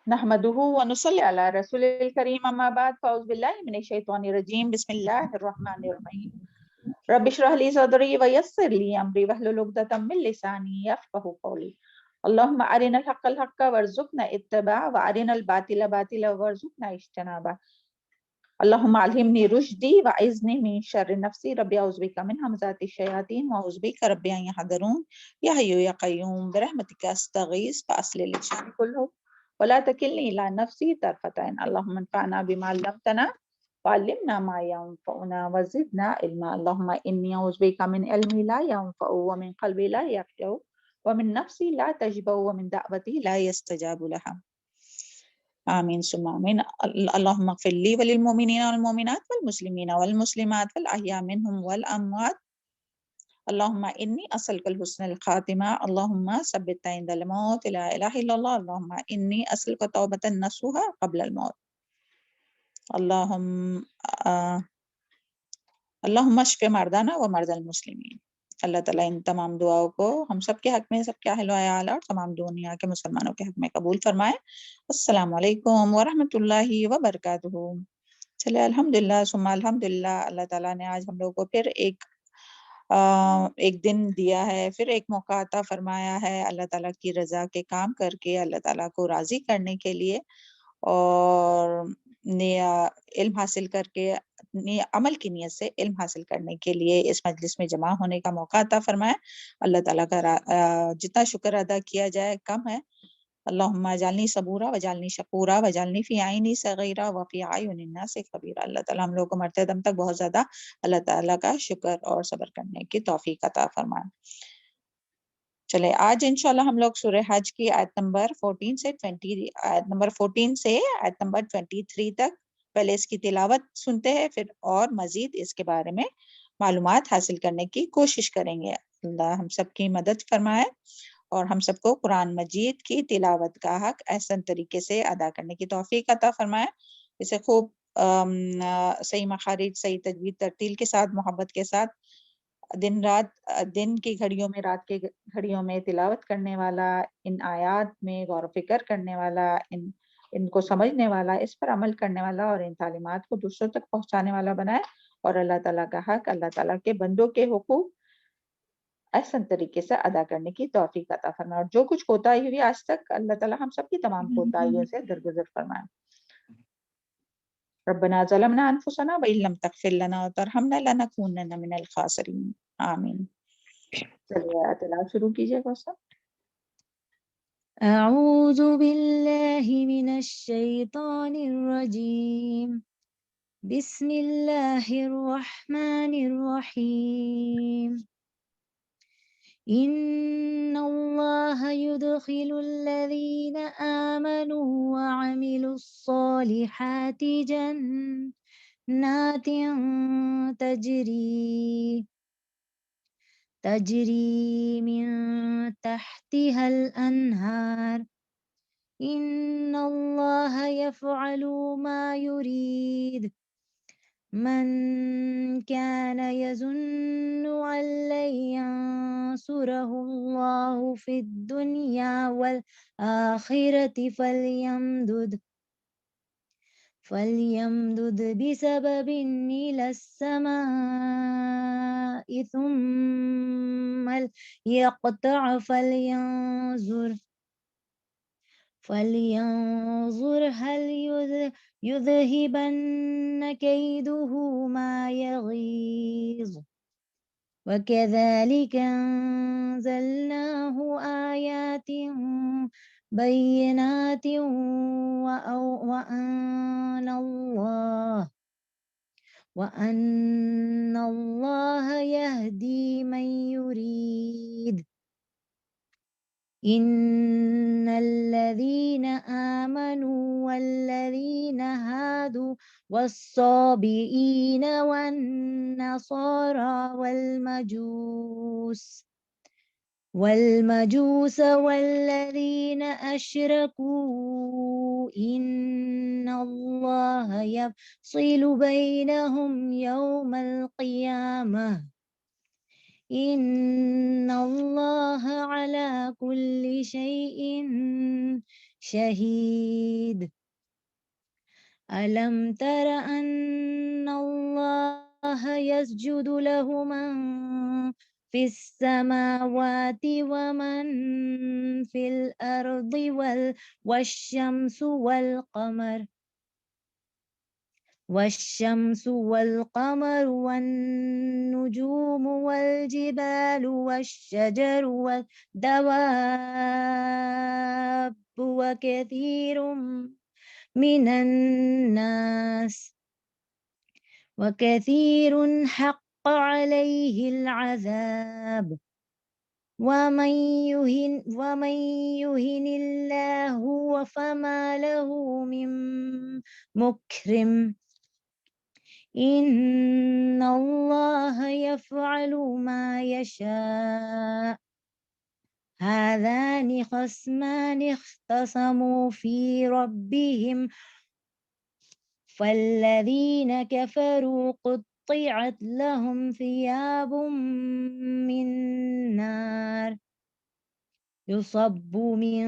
نحمده ونصلي على رسول الكريم اما بعد فاعوذ بالله من الشيطان الرجيم بسم الله الرحمن الرحيم رب اشرح لي صدري ويسر لي امري واحلل عقدة من لساني يفقهوا قولي اللهم ارنا الحق الحق وارزقنا اتباعه وارنا الباطل باطلا وارزقنا اجتنابه اللهم علمني رشدي واعذني من شر نفسي ربي اعوذ بك من همزات الشياطين واعوذ بك ربي ان يحضرون يا حي يا قيوم برحمتك استغيث فاصلح لي شأني كله ولا تكلني الى نفسي طرفة عين اللهم انفعنا بما علمتنا وعلمنا ما ينفعنا وزدنا علما اللهم اني اعوذ بك من علم لا ينفع ومن قلب لا يخشع ومن نفسي لا تشبع ومن دعوتي لا يستجاب لها آمين ثم آمين اللهم اغفر لي وللمؤمنين والمؤمنات والمسلمين والمسلمات والأحياء منهم والأموات اللهم إني أسألك الحسن الخاتمة اللهم ثبت عند الموت لا إله إلا الله اللهم إني أسألك توبة نصوحا قبل الموت اللهم اشف مرضانا ومرضى المسلمين اللہ تعالیٰ ان تمام دعاؤں کو ہم سب کے حق میں سب کے اہل و عیال اور تمام دنیا کے مسلمانوں کے حق میں قبول فرمائے السلام علیکم ورحمۃ اللہ وبرکاتہ چلے الحمدللہ ثم الحمدللہ اللہ تعالیٰ نے آج ہم لوگوں کو پھر ایک دن دیا ہے پھر ایک موقع عطا فرمایا ہے اللہ تعالیٰ کی رضا کے کام کر کے اللہ تعالیٰ کو راضی کرنے کے لیے اور علم حاصل کر کے عمل کی نیت سے علم حاصل کرنے کے لیے اس مجلس میں جمع ہونے کا موقع عطا فرمائے اللہ تعالیٰ کا جتنا شکر ادا کیا جائے کم ہے اللہم اجعلنی صبورا وجعلنی شکورا وجعلنی فی عینی صغیرا وفی اعین الناس کبیرا اللہ تعالیٰ ہم لوگوں کو مرتے دم تک بہت زیادہ اللہ تعالیٰ کا شکر اور صبر کرنے کی توفیق عطا فرمائے چلے آج انشاءاللہ ہم لوگ سورہ حج کی آیت نمبر 14 سے 20 آیت نمبر 14 سے آیت نمبر 23 تک پہلے اس کی تلاوت سنتے ہیں پھر اور مزید اس کے بارے میں معلومات حاصل کرنے کی کوشش کریں گے اللہ ہم سب کی مدد فرمائے اور ہم سب کو قرآن مجید کی تلاوت کا حق احسن طریقے سے ادا کرنے کی توفیق عطا فرمائے اسے خوب صحیح مخارج صحیح تجوید ترتیل کے ساتھ محبت کے ساتھ دن رات دن کی گھڑیوں میں رات کی گھڑیوں میں تلاوت کرنے والا ان آیات میں غور و فکر کرنے والا ان کو سمجھنے والا اس پر عمل کرنے والا اور ان تعلیمات کو دوسروں تک پہنچانے والا بنائے اور اللہ تعالیٰ کا حق اللہ تعالیٰ کے بندوں کے حقوق احسن طریقے سے ادا کرنے کی توفیق عطا فرمائے اور جو کچھ کوتاہی ہوئی آج تک اللہ تعالیٰ ہم سب کی تمام کوتاہیوں سے درگزر فرمائے ربنا ظلمنا انفسنا وان لم تغفر لنا وترحمنا لنكونن من الخاسرین آمین چلیے تلاوت شروع کیجیے گا أعوذ بالله من الشيطان الرجيم بسم الله الرحمن الرحيم إن الله يدخل الذين آمنوا وعملوا الصالحات جنات تجري من تحتها الأنهار إن الله يفعل ما يريد من كان يظن أن لن ينصره الله في الدنيا والآخرة فليمدد بسبب إلى السماء ثم يقطع فلينظر هل يذهبن كيده ما يغيظ وكذلك أنزلناه آيات بينات وأن الله يهدي من يريد إن الذين آمنوا والذين هادوا والصابئين والنصارى والمجوس والذين أشركوا إن الله يفصل بينهم يوم القيامة إن الله على كل شيء شهيد ألم تر أن الله يسجد له من في السماوات ومن في الأرض والشمس والقمر والنجوم والجبال والشجر والدواب وكثير حق عليه العذاب ومن يهن الله فما له من مكرم إن الله يفعل ما يشاء هذان خصمان اختصموا في ربهم فالذين كفروا قطعت لهم ثياب من نار يصب من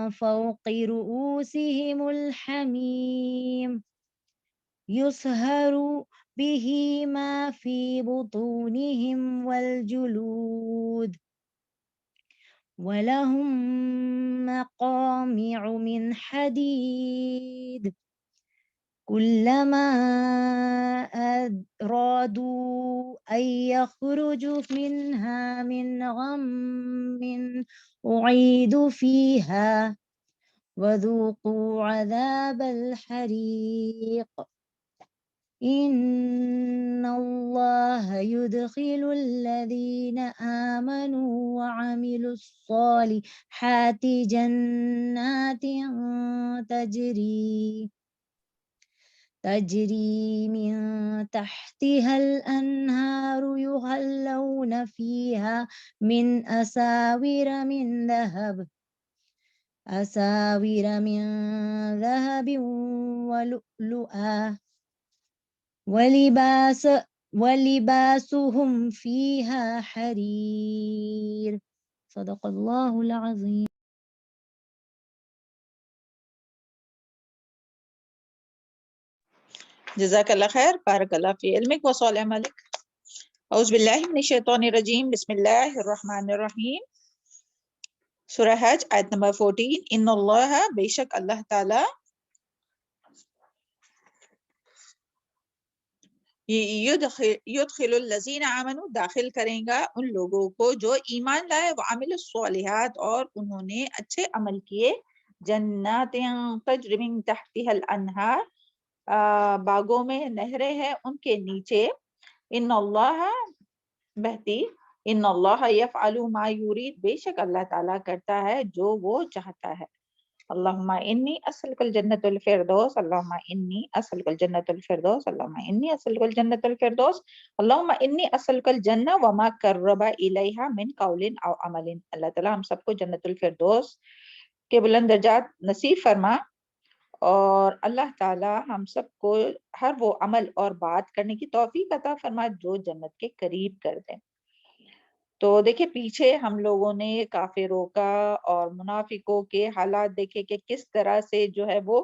فوق رؤوسهم الحميم يصهر به ما في بطونهم والجلود ولهم مقامع من حديد كلما أرادوا أن يخرجوا منها من غم أعيدوا فيها وذوقوا عذاب الحريق إن الله يدخل الذين آمنوا وعملوا الصالحات جنات تجري من تحتها الأنهار يحلون فيها من أساور من ذهب ولؤلؤا ولباسهم فيها حرير صدق الله العظيم. جزاک اللہ خیر، بارک اللہ فی علمک و صالح عملک۔ اعوذ باللہ من الشیطان الرجیم، بسم اللہ الرحمن الرحیم۔ سورہ حج آیت نمبر 14۔ ان اللہ، بے شک اللہ تعالی، یدخل الذین آمنوا، داخل کریں گا ان لوگوں کو جو ایمان لائے، وعمل الصالحات، اور انہوں نے اچھے عمل کیے، جنات تجری من تحتها الانہار، باغوں میں نہریں ہیں ان کے نیچے، ان اللہ بہتی، ان اللہ یفعل ما یرید، بے شک اللہ تعالیٰ کرتا ہے جو وہ چاہتا ہے۔ اللہم انی اسألک الجنت الفردوس، اللہم انی اسألک الجنت الفردوس، اللہم انی اسألک الجنت الفردوس، اللہم انی اسألک الجنہ وما قرب الیہا من قول او عمل۔ اللہ تعالیٰ ہم سب کو جنت الفردوس کے بلند درجات نصیب فرما، اور اللہ تعالیٰ ہم سب کو ہر وہ عمل اور بات کرنے کی توفیق عطا فرما جو جنت کے قریب کر دیں۔ تو دیکھیں پیچھے ہم لوگوں نے کافروں کا اور منافقوں کے حالات دیکھے کہ کس طرح سے جو ہے وہ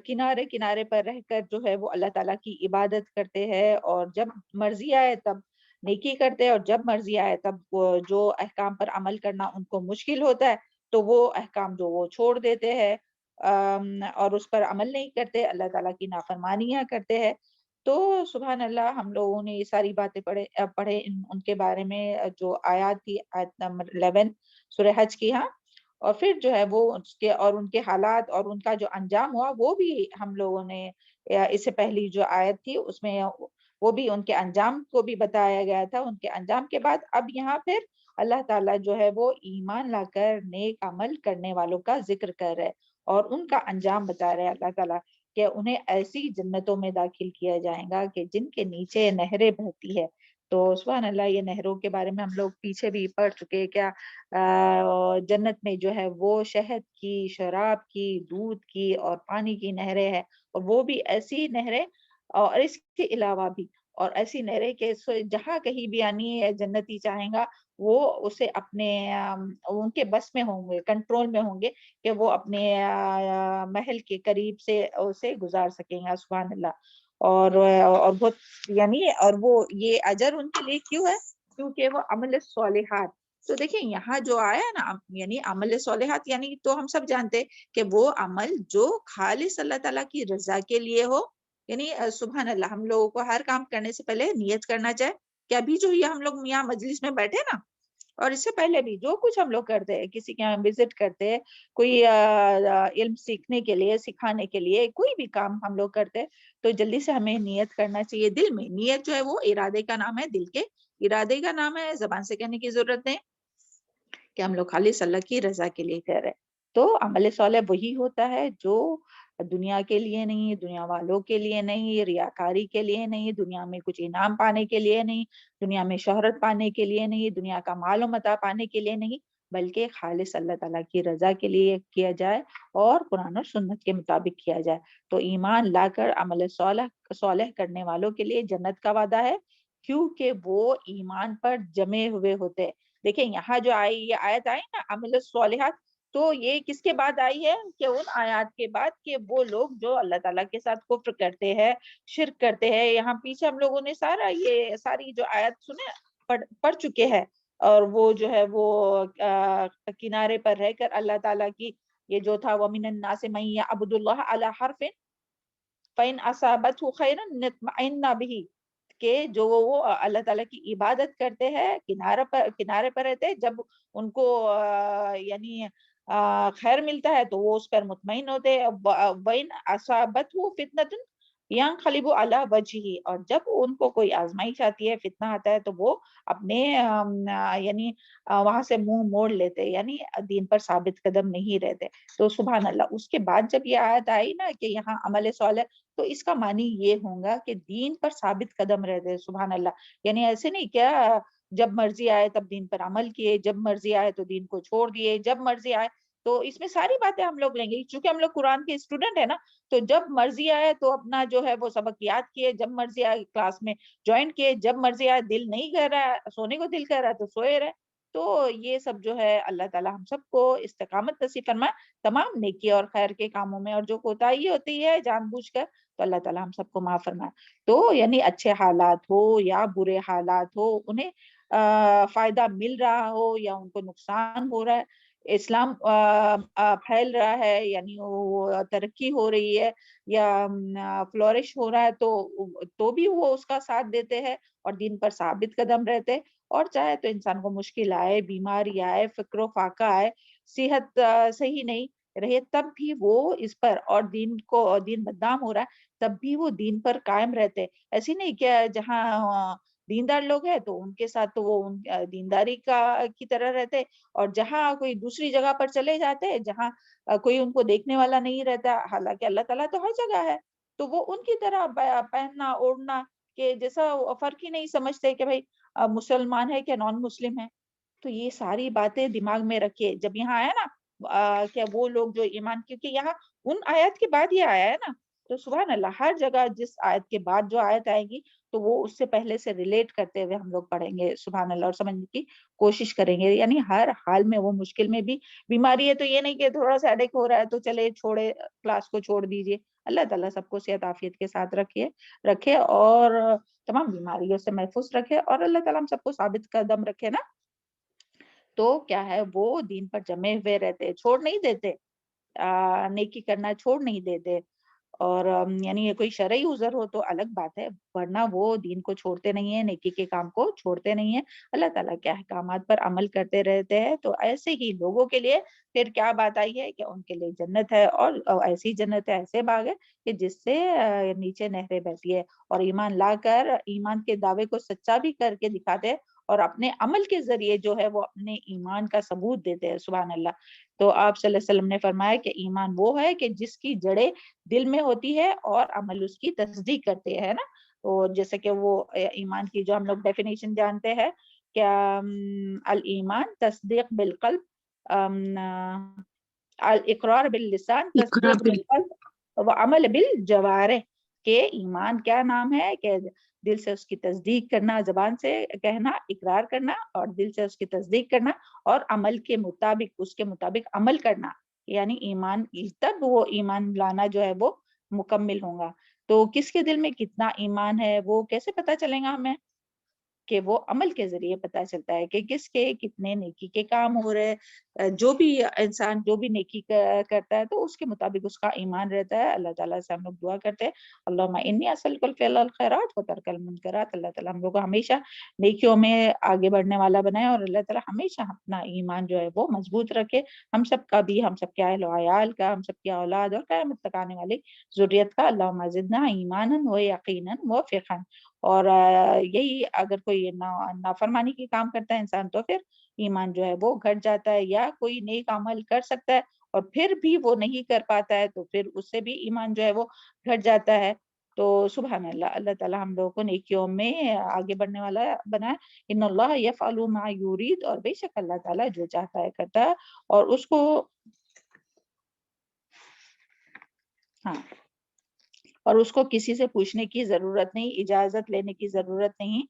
کنارے کنارے پر رہ کر جو ہے وہ اللہ تعالیٰ کی عبادت کرتے ہیں، اور جب مرضی آئے تب نیکی کرتے ہیں، اور جب مرضی آئے تب وہ جو احکام پر عمل کرنا ان کو مشکل ہوتا ہے تو وہ احکام جو وہ چھوڑ دیتے ہیں اور اس پر عمل نہیں کرتے، اللہ تعالیٰ کی نافرمانیاں کرتے ہیں۔ تو سبحان اللہ، ہم لوگوں نے یہ ساری باتیں پڑھے ان کے بارے میں جو آیات تھی، آیت نمبر 11 سورہ حج کی، ہاں، اور پھر جو ہے وہ اس کے اور ان کے حالات اور ان کا جو انجام ہوا وہ بھی ہم لوگوں نے اس سے پہلی جو آیت تھی اس میں وہ بھی ان کے انجام کو بھی بتایا گیا تھا۔ ان کے انجام کے بعد اب یہاں پھر اللہ تعالیٰ جو ہے وہ ایمان لا کر نیک عمل کرنے والوں کا ذکر کر رہے اور ان کا انجام بتا رہے اللہ تعالیٰ کہ انہیں ایسی جنتوں میں داخل کیا جائے گا کہ جن کے نیچے نہریں بہتی ہے۔ تو سبحان اللہ، یہ نہروں کے بارے میں ہم لوگ پیچھے بھی پڑھ چکے، کیا جنت میں جو ہے وہ شہد کی، شراب کی، دودھ کی اور پانی کی نہریں ہیں، اور وہ بھی ایسی نہریں، اور اس کے علاوہ بھی اور ایسی نہریں کہ جہاں کہیں بھی آنی ہے جنتی چاہیں گا وہ اسے اپنے ان کے بس میں ہوں گے، کنٹرول میں ہوں گے کہ وہ اپنے محل کے قریب سے اسے گزار سکیں گے. سبحان اللہ. اور بہت یعنی اور وہ یہ اجر ان کے لیے کیوں ہے؟ کیونکہ وہ عمل صالحات. تو دیکھیں یہاں جو آیا نا یعنی عمل صالحات، یعنی تو ہم سب جانتے کہ وہ عمل جو خالص اللہ تعالیٰ کی رضا کے لیے ہو. یعنی سبحان اللہ، ہم لوگوں کو ہر کام کرنے سے پہلے نیت کرنا چاہے کہ ابھی جو یہ ہم لوگ یہاں مجلس میں بیٹھے نا، اور اس سے پہلے بھی جو کچھ ہم لوگ کرتے ہیں، کسی کے یہاں وزٹ کرتے ہیں، کوئی علم سیکھنے کے لیے، سکھانے کے لیے، کوئی بھی کام ہم لوگ کرتے ہیں، تو جلدی سے ہمیں نیت کرنا چاہیے دل میں. نیت جو ہے وہ ارادے کا نام ہے، دل کے ارادے کا نام ہے، زبان سے کہنے کی ضرورت نہیں کہ ہم لوگ خالص اللہ کی رضا کے لیے کر رہے. تو عمل صالح وہی ہوتا ہے جو دنیا کے لیے نہیں، دنیا والوں کے لیے نہیں، ریاکاری کے لیے نہیں، دنیا میں کچھ انعام پانے کے لیے نہیں، دنیا میں شہرت پانے کے لیے نہیں، دنیا کا مال و متاع پانے کے لیے نہیں، بلکہ خالص اللہ تعالیٰ کی رضا کے لیے کیا جائے اور قرآن اور سنت کے مطابق کیا جائے. تو ایمان لا کر عمل صالح کرنے والوں کے لیے جنت کا وعدہ ہے، کیونکہ وہ ایمان پر جمے ہوئے ہوتے ہیں. دیکھیں یہاں جو آئی یہ آیت آئی نا عمل الصالحات، تو یہ کس کے بعد آئی ہے؟ کہ ان آیات کے بعد کہ وہ لوگ جو اللہ تعالیٰ کے ساتھ کفر کرتے ہیں، شرک کرتے ہیں. یہاں پیچھے ہم لوگوں نے یہ ساری جو آیات سنے پڑھ چکے ہیں، اور وہ جو ہے وہ کنارے پر رہ کر اللہ تعالیٰ کی یہ جو تھا وَمِنَ النَّاسِ مَن يَعْبُدُ اللَّهَ عَلَى حَرْفٍ فَإِنْ أَصَابَتْهُ خَيْرٌ اطْمَأَنَّ بِهِ، کہ جو وہ اللہ تعالیٰ کی عبادت کرتے ہیں، کنارے پر رہتے ہیں، جب ان کو یعنی خیر ملتا ہے تو وہ اس پر مطمئن ہوتے ہیں. وَإِنْ أَصَابَتْهُ فِتْنَةٌ يَنْقَلِبُ عَلَى وَجْهِهِ، اور جب ان کو کوئی آزمائش آتی ہے، فتنہ آتا ہے، تو وہ اپنے یعنی وہاں سے منہ موڑ لیتے، یعنی دین پر ثابت قدم نہیں رہتے. تو سبحان اللہ، اس کے بعد جب یہ آیت آئی نا کہ یہاں عمل صالح، تو اس کا معنی یہ ہوگا کہ دین پر ثابت قدم رہتے. سبحان اللہ. یعنی ایسے نہیں کیا جب مرضی آئے تب دین پر عمل کیے، جب مرضی آئے تو دین کو چھوڑ دیے، جب مرضی آئے. تو اس میں ساری باتیں ہم لوگ لیں گے، چونکہ ہم لوگ قرآن کے اسٹوڈنٹ ہیں نا، تو جب مرضی آئے تو اپنا جو ہے وہ سبق یاد کیے، جب مرضی آئے کلاس میں جوائن کیے، جب مرضی آئے دل نہیں کر رہا ہے، سونے کو دل کر رہا ہے تو سوئے رہے. تو یہ سب جو ہے اللہ تعالیٰ ہم سب کو استقامت نصیب فرمائے تمام نیکی اور خیر کے کاموں میں، اور جو کوتاہی ہوتی ہے جان بوجھ کر تو اللہ تعالیٰ ہم سب کو معاف فرمائے. تو یعنی اچھے حالات ہو یا برے حالات ہو، انہیں فائدہ مل رہا ہو یا ان کو نقصان ہو رہا ہے، اسلام پھیل رہا ہے، یعنی وہ ترقی ہو رہی ہے یا فلورش ہو رہا ہے، تو بھی وہ اس کا ساتھ دیتے ہیں اور دین پر ثابت قدم رہتے. اور چاہے تو انسان کو مشکل آئے، بیماری آئے، فکر و فاقہ آئے، صحت صحیح نہیں رہے، تب بھی وہ اس پر اور دین بدنام ہو رہا ہے تب بھی وہ دین پر قائم رہتے. ایسی نہیں کہ جہاں دیندار لوگ ہیں تو ان کے ساتھ تو وہ دینداری کی طرح رہتے، اور جہاں کوئی دوسری جگہ پر چلے جاتے جہاں کوئی ان کو دیکھنے والا نہیں رہتا، حالانکہ اللہ تعالیٰ تو ہر جگہ ہے، تو وہ ان کی طرح پہننا اوڑھنا کہ جیسا فرق ہی نہیں سمجھتے کہ بھائی مسلمان ہے کہ نان مسلم ہے. تو یہ ساری باتیں دماغ میں رکھے جب یہاں آیا نا کہ وہ لوگ جو ایمان، کیونکہ یہاں ان آیات کے بعد یہ آیا ہے نا، تو سبحان اللہ ہر جگہ جس آیت کے بعد جو آیت آئے گی تو وہ اس سے پہلے سے ریلیٹ کرتے ہوئے ہم لوگ پڑھیں گے سبحان اللہ، اور سمجھنے کی کوشش کریں گے. یعنی ہر حال میں، وہ مشکل میں بھی، بیماری ہے تو یہ نہیں کہ تھوڑا سا ہیڈیک ہو رہا ہے تو چلے چھوڑے کلاس کو چھوڑ دیجئے. اللہ تعالیٰ سب کو صحت عافیت کے ساتھ رکھے اور تمام بیماریوں سے محفوظ رکھے، اور اللہ تعالیٰ ہم سب کو ثابت قدم رکھے نا، تو کیا ہے وہ دین پر جمے ہوئے رہتے، چھوڑ نہیں دیتے، نیکی کرنا چھوڑ نہیں دیتے. اور یعنی یہ کوئی شرعی عذر ہو تو الگ بات ہے، ورنہ وہ دین کو چھوڑتے نہیں ہیں، نیکی کے کام کو چھوڑتے نہیں ہیں، اللہ تعالیٰ کے احکامات پر عمل کرتے رہتے ہیں. تو ایسے ہی لوگوں کے لیے پھر کیا بات آئی ہے کہ ان کے لیے جنت ہے، اور ایسی جنت ہے، ایسے باغ ہے کہ جس سے نیچے نہریں بہتی ہے. اور ایمان لا کر ایمان کے دعوے کو سچا بھی کر کے دکھاتے ہیں، اور اپنے عمل کے ذریعے جو ہے وہ اپنے ایمان کا ثبوت دیتے ہیں. سبحان اللہ. تو آپ صلی اللہ علیہ وسلم نے فرمایا کہ ایمان وہ ہے کہ جس کی جڑیں دل میں ہوتی ہے اور عمل اس کی تصدیق کرتے ہیں نا. تو جیسے کہ وہ ایمان کی جو ہم لوگ ڈیفینیشن جانتے ہیں کیا، الایمان تصدیق بالقلب، الاقرار باللسان، تصدیق بالقلب، وعمل بالجوارح. کہ ایمان کیا نام ہے کہ دل سے اس کی تصدیق کرنا، زبان سے کہنا، اقرار کرنا، اور دل سے اس کی تصدیق کرنا، اور عمل کے مطابق اس کے مطابق عمل کرنا، یعنی ایمان، تب وہ ایمان لانا جو ہے وہ مکمل ہوگا۔ تو کس کے دل میں کتنا ایمان ہے وہ کیسے پتا چلے گا ہمیں؟ کہ وہ عمل کے ذریعے پتا چلتا ہے کہ کس کے کتنے نیکی کے کام ہو رہے ہیں۔ جو بھی انسان جو بھی نیکی کرتا ہے تو اس کے مطابق اس کا ایمان رہتا ہے۔ اللہ تعالیٰ سے ہم لوگ دعا کرتے ہیں، اللہم انی اسألک الفعل الخیرات و ترک المنکرات۔ اللہ تعالیٰ ہم لوگ کو ہمیشہ نیکیوں میں آگے بڑھنے والا بنائے، اور اللہ تعالیٰ ہمیشہ اپنا ایمان جو ہے وہ مضبوط رکھے، ہم سب کا بھی، ہم سب کے اہل و عیال کا، ہم سب کی اولاد اور قیامت تک آنے والی ذریت کا۔ اللہم زدنا ایمانا و یقینا و فقہا۔ اور یہی اگر کوئی نافرمانی کی کام کرتا ہے انسان تو پھر ایمان جو ہے وہ گھٹ جاتا ہے، یا کوئی نیک عمل کر سکتا ہے اور پھر بھی وہ نہیں کر پاتا ہے تو پھر اس سے بھی ایمان جو ہے وہ گھٹ جاتا ہے۔ تو سبحان اللہ، اللہ تعالیٰ ہم لوگوں کو نیکیوں میں آگے بڑھنے والا بنائے۔ ان اللہ یفعل ما یرید، اور بے شک اللہ تعالیٰ جو چاہتا ہے کرتا ہے، اور اس کو ہاں اور اس کو کسی سے پوچھنے کی ضرورت نہیں، اجازت لینے کی ضرورت نہیں۔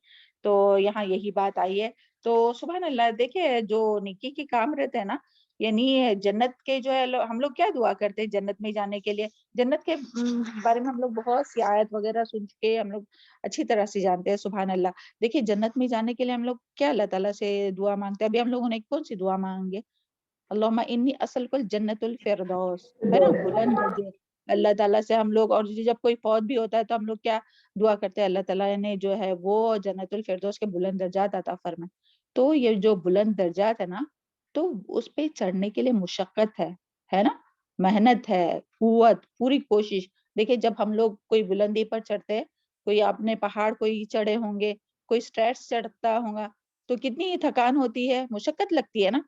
تو یہاں یہی بات آئی ہے۔ تو سبحان اللہ، دیکھیں جو نیکی کے کام رہتے ہیں نا، یعنی جنت کے جو ہے ہم لوگ کیا دعا کرتے ہیں جنت میں جانے کے لیے؟ جنت کے بارے میں ہم لوگ بہت سی آیت وغیرہ سن چکے، ہم لوگ اچھی طرح سے جانتے ہیں۔ سبحان اللہ، دیکھیں جنت میں جانے کے لیے ہم لوگ کیا اللہ تعالیٰ سے دعا مانگتے ہیں؟ ابھی ہم لوگوں نے کون سی دعا مانگے؟ اللہم انی اسألک الجنت الفردوس، ہے نا، بلند درجے۔ اللہ تعالیٰ سے ہم لوگ، اور جب کوئی فوت بھی ہوتا ہے تو ہم لوگ کیا دعا کرتے ہیں؟ اللہ تعالیٰ نے جو ہے وہ جنت الفردوس کے بلند درجات عطا فرمائے۔ تو یہ جو بلند درجات ہے نا، تو اس پہ چڑھنے کے لیے مشقت ہے نا، محنت ہے، قوت، پوری کوشش۔ دیکھیں جب ہم لوگ کوئی بلندی پر چڑھتے ہیں، کوئی اپنے پہاڑ کوئی چڑھے ہوں گے، کوئی اسٹریٹس چڑھتا ہوگا، تو کتنی تھکان ہوتی ہے، مشقت لگتی ہے نا۔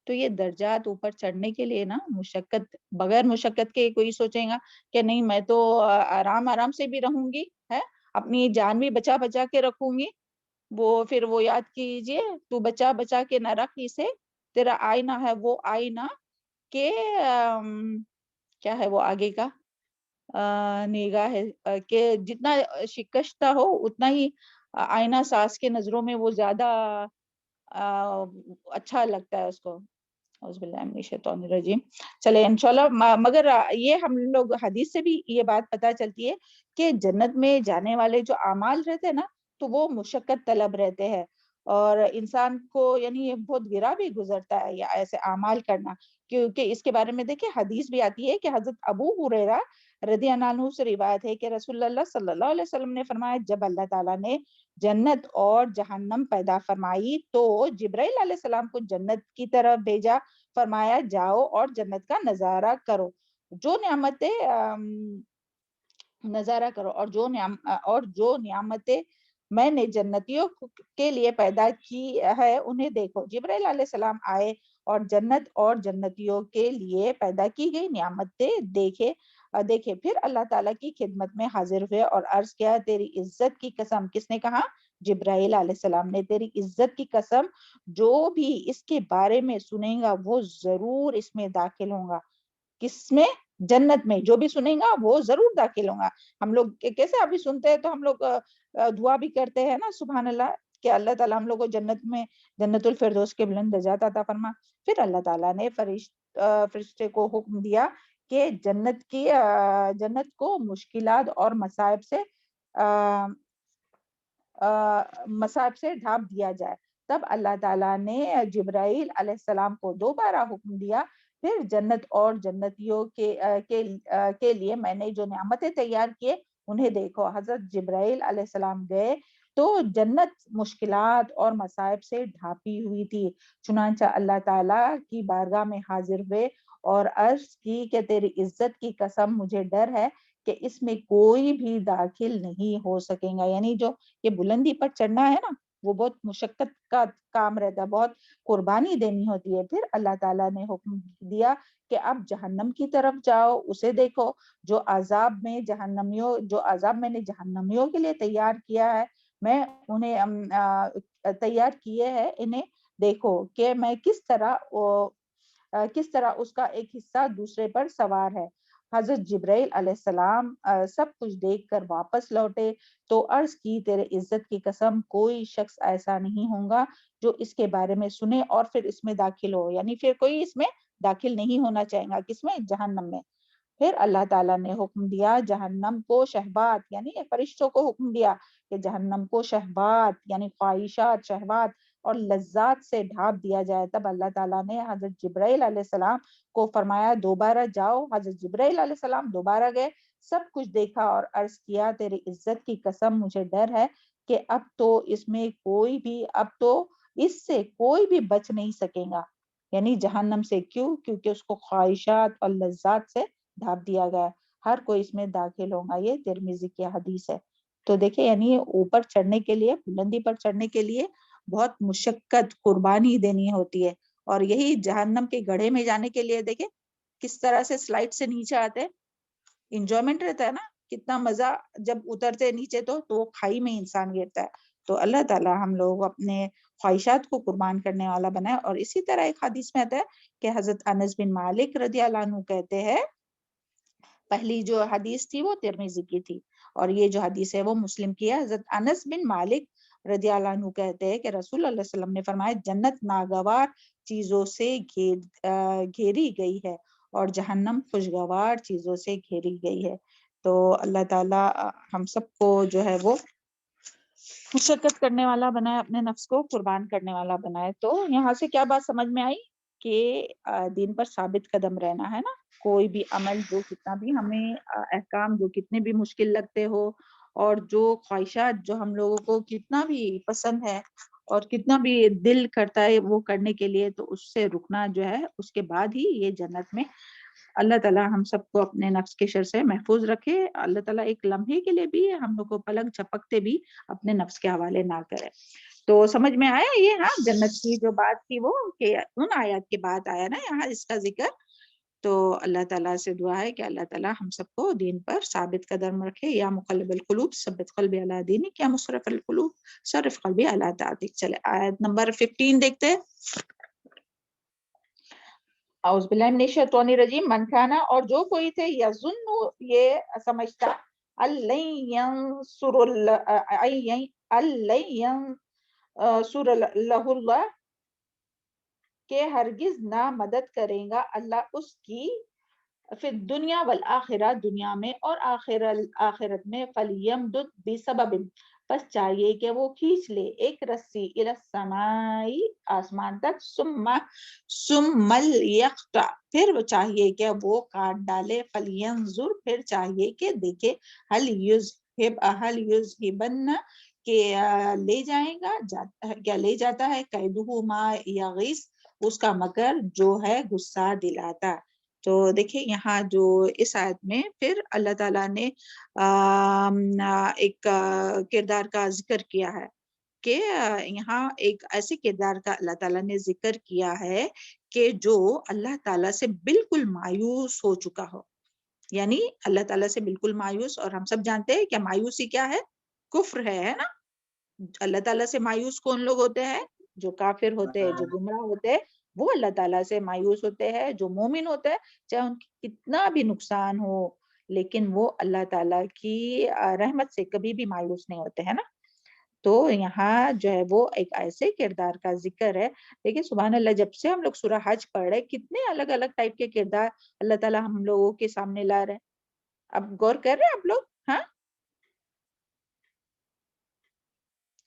تو یہ درجات اوپر چڑھنے کے لیے نا مشقت، بغیر مشقت کے کوئی سوچے گا کہ نہیں میں تو آرام آرام سے بھی رہوں گی، ہے، اپنی جان بھی بچا بچا کے رکھوں گی، وہ پھر وہ یاد کیجئے، تو بچا بچا کے نہ رکھ اسے، تیرا آئینہ ہے وہ آئینہ کہ کیا ہے وہ آگے کا نگاہ ہے کہ جتنا شکستہ ہو اتنا ہی آئینہ ساز کے نظروں میں وہ زیادہ اچھا لگتا ہے اس کو۔ اعوذ باللہ من الشیطان الرجیم۔ چلے انشاءاللہ، مگر یہ ہم لوگ حدیث سے بھی یہ بات پتہ چلتی ہے کہ جنت میں جانے والے جو اعمال رہتے ہیں نا، تو وہ مشقت طلب رہتے ہیں، اور انسان کو یعنی یہ بہت گرا بھی گزرتا ہے یہ ایسے اعمال کرنا، کیونکہ اس کے بارے میں دیکھیں حدیث بھی آتی ہے کہ حضرت ابو ہریرہ رضی اللہ عنہ سے روایت ہے کہ رسول اللہ صلی اللہ علیہ وسلم نے فرمایا، جب اللہ تعالیٰ نے جنت اور جہنم پیدا فرمائی تو جبرائیل علیہ السلام کو جنت کی طرف بھیجا، فرمایا جاؤ اور جنت کا نظارہ کرو، جو نعمتیں نظارہ کرو، اور جو نعمتیں میں نے جنتیوں کے لیے پیدا کی ہے انہیں دیکھو۔ جبرائیل علیہ السلام آئے اور جنت اور جنتیوں کے لیے پیدا کی گئی نعمتیں دیکھے پھر اللہ تعالیٰ کی خدمت میں حاضر ہوئے اور عرض کیا، تیری عزت کی قسم، کس نے کہا؟ جبرائیل علیہ السلام نے، تیری عزت کی قسم، جو بھی اس کے بارے میں سنے گا وہ ضرور اس میں داخل ہوگا۔ کس میں؟ جنت میں۔ جو بھی سنے گا وہ ضرور داخل ہوگا۔ ہم لوگ کیسے ابھی سنتے ہیں تو ہم لوگ دعا بھی کرتے ہیں نا، سبحان اللہ، کہ اللہ تعالیٰ ہم لوگ کو جنت میں جنت الفردوس کے بلند درجات عطا فرما۔ پھر اللہ تعالیٰ نے فرشتے کو حکم دیا کہ جنت کو مشکلات اور مصائب سے ڈھانپ دیا جائے۔ تب اللہ تعالیٰ نے جبرائیل علیہ السلام کو دوبارہ حکم دیا، پھر جنت اور جنتیوں کے لیے میں نے جو نعمتیں تیار کیے انہیں دیکھو۔ حضرت جبرائیل علیہ السلام گئے تو جنت مشکلات اور مصائب سے ڈھانپی ہوئی تھی، چنانچہ اللہ تعالیٰ کی بارگاہ میں حاضر ہوئے اور عرض کی کہ تیری عزت کی قسم، مجھے ڈر ہے کہ اس میں کوئی بھی داخل نہیں ہو سکے گا۔ یعنی جو یہ بلندی پر چڑھنا ہے نا، وہ بہت مشقت کا کام رہتا ہے، بہت قربانی دینی ہوتی ہے۔ پھر اللہ تعالیٰ نے حکم دیا کہ اب جہنم کی طرف جاؤ، اسے دیکھو، جو عذاب میں نے جہنمیوں کے لیے تیار کیا ہے، میں انہیں تیار کیے ہیں، انہیں دیکھو کہ میں کس طرح اس کا ایک حصہ دوسرے پر سوار ہے۔ حضرت جبرائیل علیہ السلام سب کچھ دیکھ کر واپس لوٹے تو عرض کی تیرے عزت کی قسم کوئی شخص ایسا نہیں ہوگا جو اس کے بارے میں سنے اور پھر اس میں داخل ہو، یعنی پھر کوئی اس میں داخل نہیں ہونا چاہے گا، کس میں؟ جہنم میں۔ پھر اللہ تعالیٰ نے حکم دیا جہنم کو شہوات، یعنی فرشتوں کو حکم دیا کہ جہنم کو شہوات یعنی خواہشات، شہوات اور لذات سے ڈھانپ دیا جائے۔ تب اللہ تعالیٰ نے حضرت جبرائیل علیہ السلام کو فرمایا دوبارہ جاؤ۔ حضرت جبرائیل علیہ السلام دوبارہ گئے، سب کچھ دیکھا اور عرض کیا تیری عزت کی قسم مجھے ڈر ہے کہ اب تو اس میں کوئی بھی، اب تو اس سے کوئی بھی بچ نہیں سکے گا، یعنی جہنم سے۔ کیوں؟ کیونکہ اس کو خواہشات اور لذات سے ڈھانپ دیا گیا، ہر کوئی اس میں داخل ہوگا۔ یہ ترمذی کی حدیث ہے۔ تو دیکھیں یعنی اوپر چڑھنے کے لیے، بلندی پر چڑھنے کے لیے بہت مشقت، قربانی دینی ہوتی ہے، اور یہی جہنم کے گڑھے میں جانے کے لیے دیکھیں کس طرح سے سلائڈ سے نیچے آتے ہیں، انجوائمنٹ رہتا ہے نا، کتنا مزہ جب اترتے نیچے تو وہ کھائی میں انسان گرتا ہے۔ تو اللہ تعالیٰ ہم لوگ اپنے خواہشات کو قربان کرنے والا بنائے۔ اور اسی طرح ایک حدیث میں آتا ہے کہ حضرت انس بن مالک رضی اللہ عنہ کہتے ہیں، پہلی جو حدیث تھی وہ ترمذی کی تھی اور یہ جو حدیث ہے وہ مسلم کی ہے۔ حضرت انس بن مالک رضی اللہ عنہ کہتے ہیں کہ رسول اللہ علیہ وسلم نے فرمایا جنت ناگوار چیزوں سے گھیری گئی ہے اور جہنم خوشگوار چیزوں سے گھیری گئی ہے۔ تو اللہ تعالیٰ ہم سب کو جو ہے وہ مشقت کرنے والا بنائے، اپنے نفس کو قربان کرنے والا بنائے۔ تو یہاں سے کیا بات سمجھ میں آئی کہ دین پر ثابت قدم رہنا ہے نا، کوئی بھی عمل جو کتنا بھی ہمیں احکام جو کتنے بھی مشکل لگتے ہو اور جو خواہشات جو ہم لوگوں کو کتنا بھی پسند ہے اور کتنا بھی دل کرتا ہے وہ کرنے کے لیے، تو اس سے رکنا جو ہے، اس کے بعد ہی یہ جنت میں۔ اللہ تعالیٰ ہم سب کو اپنے نفس کے شر سے محفوظ رکھے۔ اللہ تعالیٰ ایک لمحے کے لیے بھی ہم لوگ کو پلک جھپکتے بھی اپنے نفس کے حوالے نہ کرے۔ تو سمجھ میں آیا یہ؟ ہاں جنت کی جو بات تھی وہ کہ ان آیات کے بعد آیا نا یہاں اس کا ذکر۔ تو اللہ تعالیٰ سے دعا ہے کہ اللہ تعالیٰ ہم سب کو دین پر ثابت قدم رکھے۔ یا مقلب القلوب ثبت قلبی علی دینک، یا مصرف القلوب صرف قلبی علی طاعتک۔ چلے آیت نمبر 15 دیکھتے ہیں۔ اعوذ باللہ من الشیطان الرجیم۔ من کھانا، اور جو کوئی تھے، یظن یہ سمجھتا، سر اللہ اللہ کہ ہرگز نہ مدد کرے گا اللہ اس کی پھر دنیا والآخرہ دنیا میں اور آخرت میں، فلیمدد بسبب پس چاہیے کہ وہ کھینچ لے ایک رسی الی السماء آسمان تک، ثم لیقطع پھر وہ چاہیے کہ وہ کاٹ ڈالے، فلینظر پھر چاہیے کہ دیکھے، هل یذهبن کہ لے جائے گا، کیا لے جاتا ہے، کیدہ ما یغیظ اس کا مکر جو ہے غصہ دلاتا۔ تو دیکھیں یہاں جو اس آیت میں پھر اللہ تعالیٰ نے ایک کردار کا ذکر کیا ہے کہ یہاں ایک ایسے کردار کا اللہ تعالیٰ نے ذکر کیا ہے کہ جو اللہ تعالیٰ سے بالکل مایوس ہو چکا ہو، یعنی اللہ تعالیٰ سے بالکل مایوس۔ اور ہم سب جانتے ہیں کہ مایوسی کیا ہے؟ کفر ہے نا۔ اللہ تعالیٰ سے مایوس کون لوگ ہوتے ہیں؟ جو کافر ہوتے ہیں، جو گمراہ ہوتے ہیں، وہ اللہ تعالیٰ سے مایوس ہوتے ہیں۔ جو مومن ہوتے ہیں چاہے ان کی کتنا بھی نقصان ہو لیکن وہ اللہ تعالیٰ کی رحمت سے کبھی بھی مایوس نہیں ہوتے ہیں نا۔ تو یہاں جو ہے وہ ایک ایسے کردار کا ذکر ہے۔ دیکھیں سبحان اللہ، جب سے ہم لوگ سورہ حج پڑھ رہے کتنے الگ الگ ٹائپ کے کردار اللہ تعالیٰ ہم لوگوں کے سامنے لا رہے ہیں۔ اب غور کر رہے ہیں آپ لوگ ہاں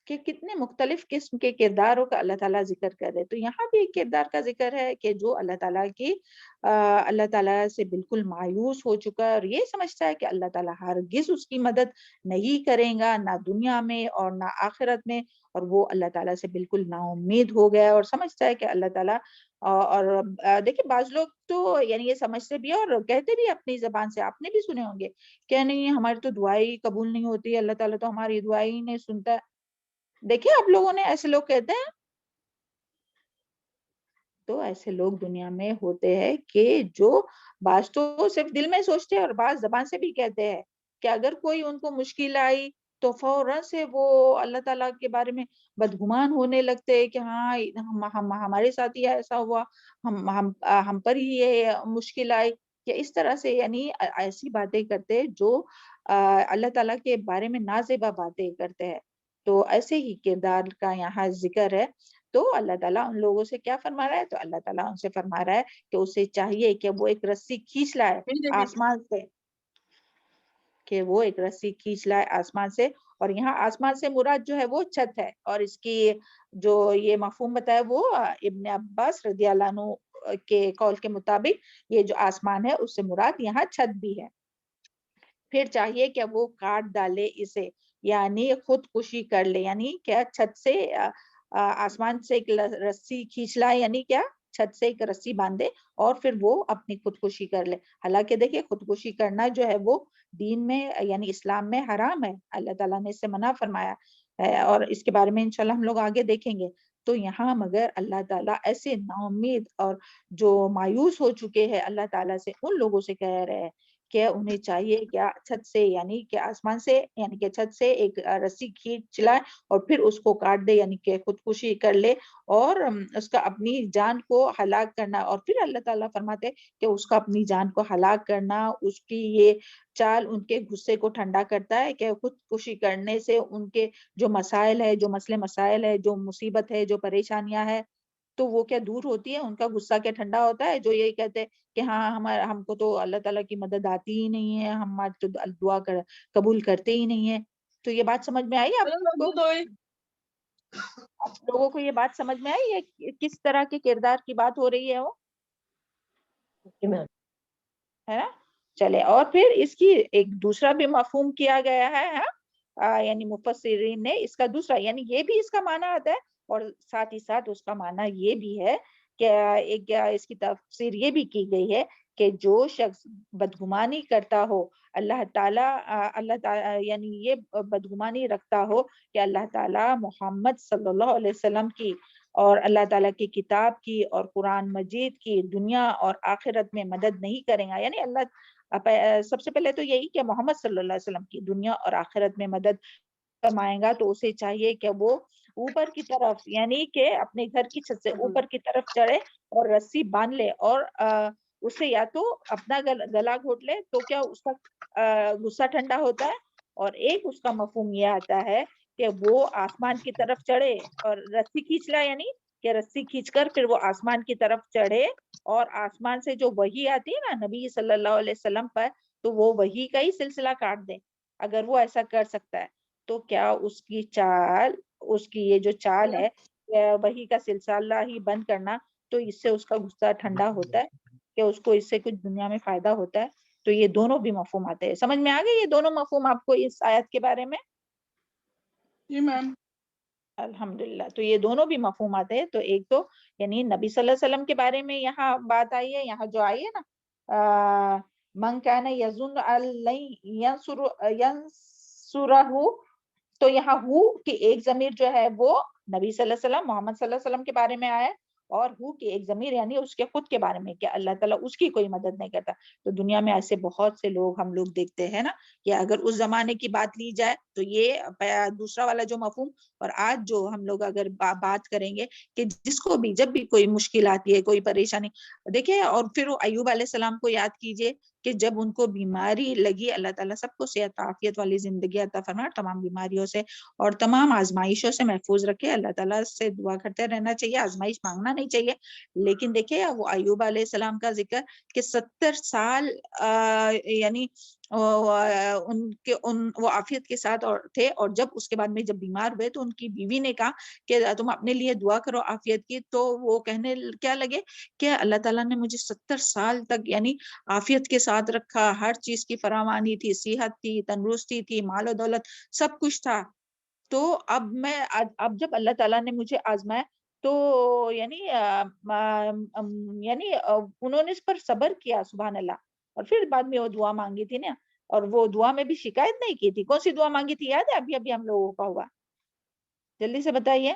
کہ کتنے مختلف قسم کے کرداروں کا اللہ تعالیٰ ذکر کر رہے۔ تو یہاں بھی ایک کردار کا ذکر ہے کہ جو اللہ تعالیٰ سے بالکل مایوس ہو چکا ہے اور یہ سمجھتا ہے کہ اللہ تعالیٰ ہرگز اس کی مدد نہیں کرے گا، نہ دنیا میں اور نہ آخرت میں، اور وہ اللہ تعالیٰ سے بالکل نا امید ہو گیا اور سمجھتا ہے کہ اللہ تعالیٰ اور دیکھیں بعض لوگ تو یعنی یہ سمجھتے بھی اور کہتے بھی اپنی زبان سے، آپ نے بھی سنے ہوں گے کہ نہیں ہماری تو دعائی قبول نہیں ہوتی، اللہ تعالیٰ تو ہماری دعائی نہیں سنتا۔ دیکھیں آپ لوگوں نے ایسے لوگ کہتے ہیں، تو ایسے لوگ دنیا میں ہوتے ہیں کہ جو بعض تو صرف دل میں سوچتے ہیں اور بعض زبان سے بھی کہتے ہیں کہ اگر کوئی ان کو مشکل آئی تو فوراً سے وہ اللہ تعالیٰ کے بارے میں بدگمان ہونے لگتے ہیں کہ ہاں ہمارے ساتھ ہی ایسا ہوا، ہم پر ہی یہ مشکل آئی، کہ اس طرح سے یعنی ایسی باتیں کرتے جو اللہ تعالیٰ کے بارے میں نازیبا باتیں کرتے ہیں. تو ایسے ہی کردار کا یہاں ذکر ہے. تو اللہ تعالیٰ ان لوگوں سے کیا فرما رہا ہے؟ تو اللہ تعالیٰ ان سے فرما رہا ہے کہ اسے چاہیے کہ وہ ایک رسی کھینچ لائے آسمان سے، کہ وہ ایک رسی کھینچ لائے آسمان سے. اور یہاں آسمان سے مراد جو ہے وہ چھت ہے، اور اس کی جو یہ مفہوم بتایا وہ ابن عباس رضی اللہ عنہ کے قول کے مطابق یہ جو آسمان ہے اس سے مراد یہاں چھت بھی ہے. پھر چاہیے کہ وہ کاٹ ڈالے اسے، یعنی خودکشی کر لے، یعنی کیا چھت سے آسمان سے ایک رسی کھینچ لائے، یعنی کیا چھت سے ایک رسی باندھے اور پھر وہ اپنی خودکشی کر لے. حالانکہ دیکھیں خودکشی کرنا جو ہے وہ دین میں یعنی اسلام میں حرام ہے، اللہ تعالیٰ نے اس سے منع فرمایا ہے، اور اس کے بارے میں انشاءاللہ ہم لوگ آگے دیکھیں گے. تو یہاں مگر اللہ تعالیٰ ایسے نا امید اور جو مایوس ہو چکے ہیں اللہ تعالیٰ سے، ان لوگوں سے کہہ رہے ہیں کہ انہیں چاہیے کیا چھت سے یعنی کہ آسمان سے یعنی کہ چھت سے ایک رسی کھینچ لائے اور پھر اس کو کاٹ دے، یعنی کہ خودکشی کر لے اور اس کا اپنی جان کو ہلاک کرنا. اور پھر اللہ تعالیٰ فرماتے کہ اس کا اپنی جان کو ہلاک کرنا، اس کی یہ چال ان کے غصے کو ٹھنڈا کرتا ہے کہ خودکشی کرنے سے ان کے جو مسائل ہے، جو مسئلے مسائل ہے، جو مصیبت ہے، جو پریشانیاں ہے، تو وہ کیا دور ہوتی ہے، ان کا غصہ کیا ٹھنڈا ہوتا ہے. جو یہ کہتے ہیں کہ ہاں ہم کو تو اللہ تعالیٰ کی مدد آتی ہی نہیں ہے، ہماری تو دعا قبول کرتے ہی نہیں ہے. تو یہ بات سمجھ میں آئی آپ لوگوں کو؟ یہ بات سمجھ میں آئی ہے کس طرح کے کردار کی بات ہو رہی ہے وہ، ہے نا؟ چلے، اور پھر اس کی ایک دوسرا بھی مفہوم کیا گیا ہے، یعنی مفسرین نے اس کا دوسرا یعنی یہ بھی اس کا معنی آتا ہے، اور ساتھ ہی ساتھ اس کا معنی یہ بھی ہے کہ ایک اس کی تفسیر یہ بھی کی گئی ہے کہ جو شخص بدگمانی کرتا ہو اللہ تعالیٰ یعنی یہ بدگمانی رکھتا ہو کہ اللہ تعالیٰ محمد صلی اللہ علیہ وسلم کی اور اللہ تعالیٰ کی کتاب کی اور قرآن مجید کی دنیا اور آخرت میں مدد نہیں کریں گا، یعنی اللہ سب سے پہلے تو یہی کہ محمد صلی اللہ علیہ وسلم کی دنیا اور آخرت میں مدد فرمائیں گا، تو اسے چاہیے کہ وہ اوپر کی طرف یعنی کہ اپنے گھر کی چھت سے اوپر کی طرف چڑھے اور رسی باندھ لے، اور اسے یا تو اپنا گلا گھوٹ لے تو کیا اس کا غصہ ٹھنڈا ہوتا ہے، اور ایک اس کا مفہوم یہ آتا ہے کہ وہ آسمان کی طرف چڑھے اور رسی کھینچ لے، یعنی کہ رسی کھینچ کر پھر وہ آسمان کی طرف چڑھے اور آسمان سے جو وحی آتی ہے نا نبی صلی اللہ علیہ وسلم پر، تو وہ وحی کا ہی سلسلہ کاٹ دے. اگر وہ ایسا کر سکتا ہے تو کیا اس کی چال، اس کی یہ جو چال ہے وحی کا سلسلہ ہی بند کرنا، تو اس سے اس کا غصہ ٹھنڈا ہوتا ہے کہ اس کو اس سے کچھ دنیا میں فائدہ ہوتا ہے. تو یہ دونوں بھی مفہوم آتے ہیں. سمجھ میں آ گئے یہ دونوں مفہوم آپ کو اس آیت کے بارے میں؟ جی میم. الحمدللہ. تو یہ دونوں بھی مفہوم آتے ہیں. تو ایک تو یعنی نبی صلی اللہ علیہ وسلم کے بارے میں یہاں بات آئی ہے، یہاں جو آئی ہے نا من کان یظن ینصرہ، تو یہاں ہو کہ ایک ضمیر جو ہے وہ نبی صلی اللہ علیہ وسلم محمد صلی اللہ علیہ وسلم کے بارے میں آیا ہے، اور ہو کہ ایک ضمیر یعنی اس کے خود کے بارے میں کہ اللہ تعالیٰ اس کی کوئی مدد نہیں کرتا. تو دنیا میں ایسے بہت سے لوگ ہم لوگ دیکھتے ہیں نا کہ اگر اس زمانے کی بات لی جائے تو یہ دوسرا والا جو مفہوم، اور آج جو ہم لوگ اگر بات کریں گے کہ جس کو بھی جب بھی کوئی مشکل آتی ہے، کوئی پریشانی دیکھیں، اور پھر وہ ایوب علیہ السلام کو یاد کیجئے کہ جب ان کو بیماری لگی، اللہ تعالیٰ سب کو صحت عافیت والی زندگی عطا فرمائے، تمام بیماریوں سے اور تمام آزمائشوں سے محفوظ رکھے. اللہ تعالیٰ سے دعا کرتے رہنا چاہیے، آزمائش مانگنا نہیں چاہیے. لیکن دیکھیں وہ ایوب علیہ السلام کا ذکر کہ 70 سال یعنی وہ عافیت کے ساتھ تھے، اور جب اس کے بعد میں جب بیمار ہوئے تو ان کی بیوی نے کہا کہ تم اپنے لیے دعا کرو عافیت کی. تو وہ کہنے کیا لگے کہ اللہ تعالیٰ نے مجھے 70 سال تک یعنی عافیت کے ساتھ رکھا، ہر چیز کی فراوانی تھی، صحت تھی، تندرستی تھی، مال و دولت سب کچھ تھا. تو اب جب اللہ تعالیٰ نے مجھے آزمایا تو یعنی انہوں نے اس پر صبر کیا، سبحان اللہ. اور پھر بعد میں وہ دعا مانگی تھی نا، اور وہ دعا میں بھی شکایت نہیں کی تھی. کون سی دعا مانگی تھی یاد ہے؟ ابھی ہم لوگوں کا ہوا، جلدی سے بتائیے.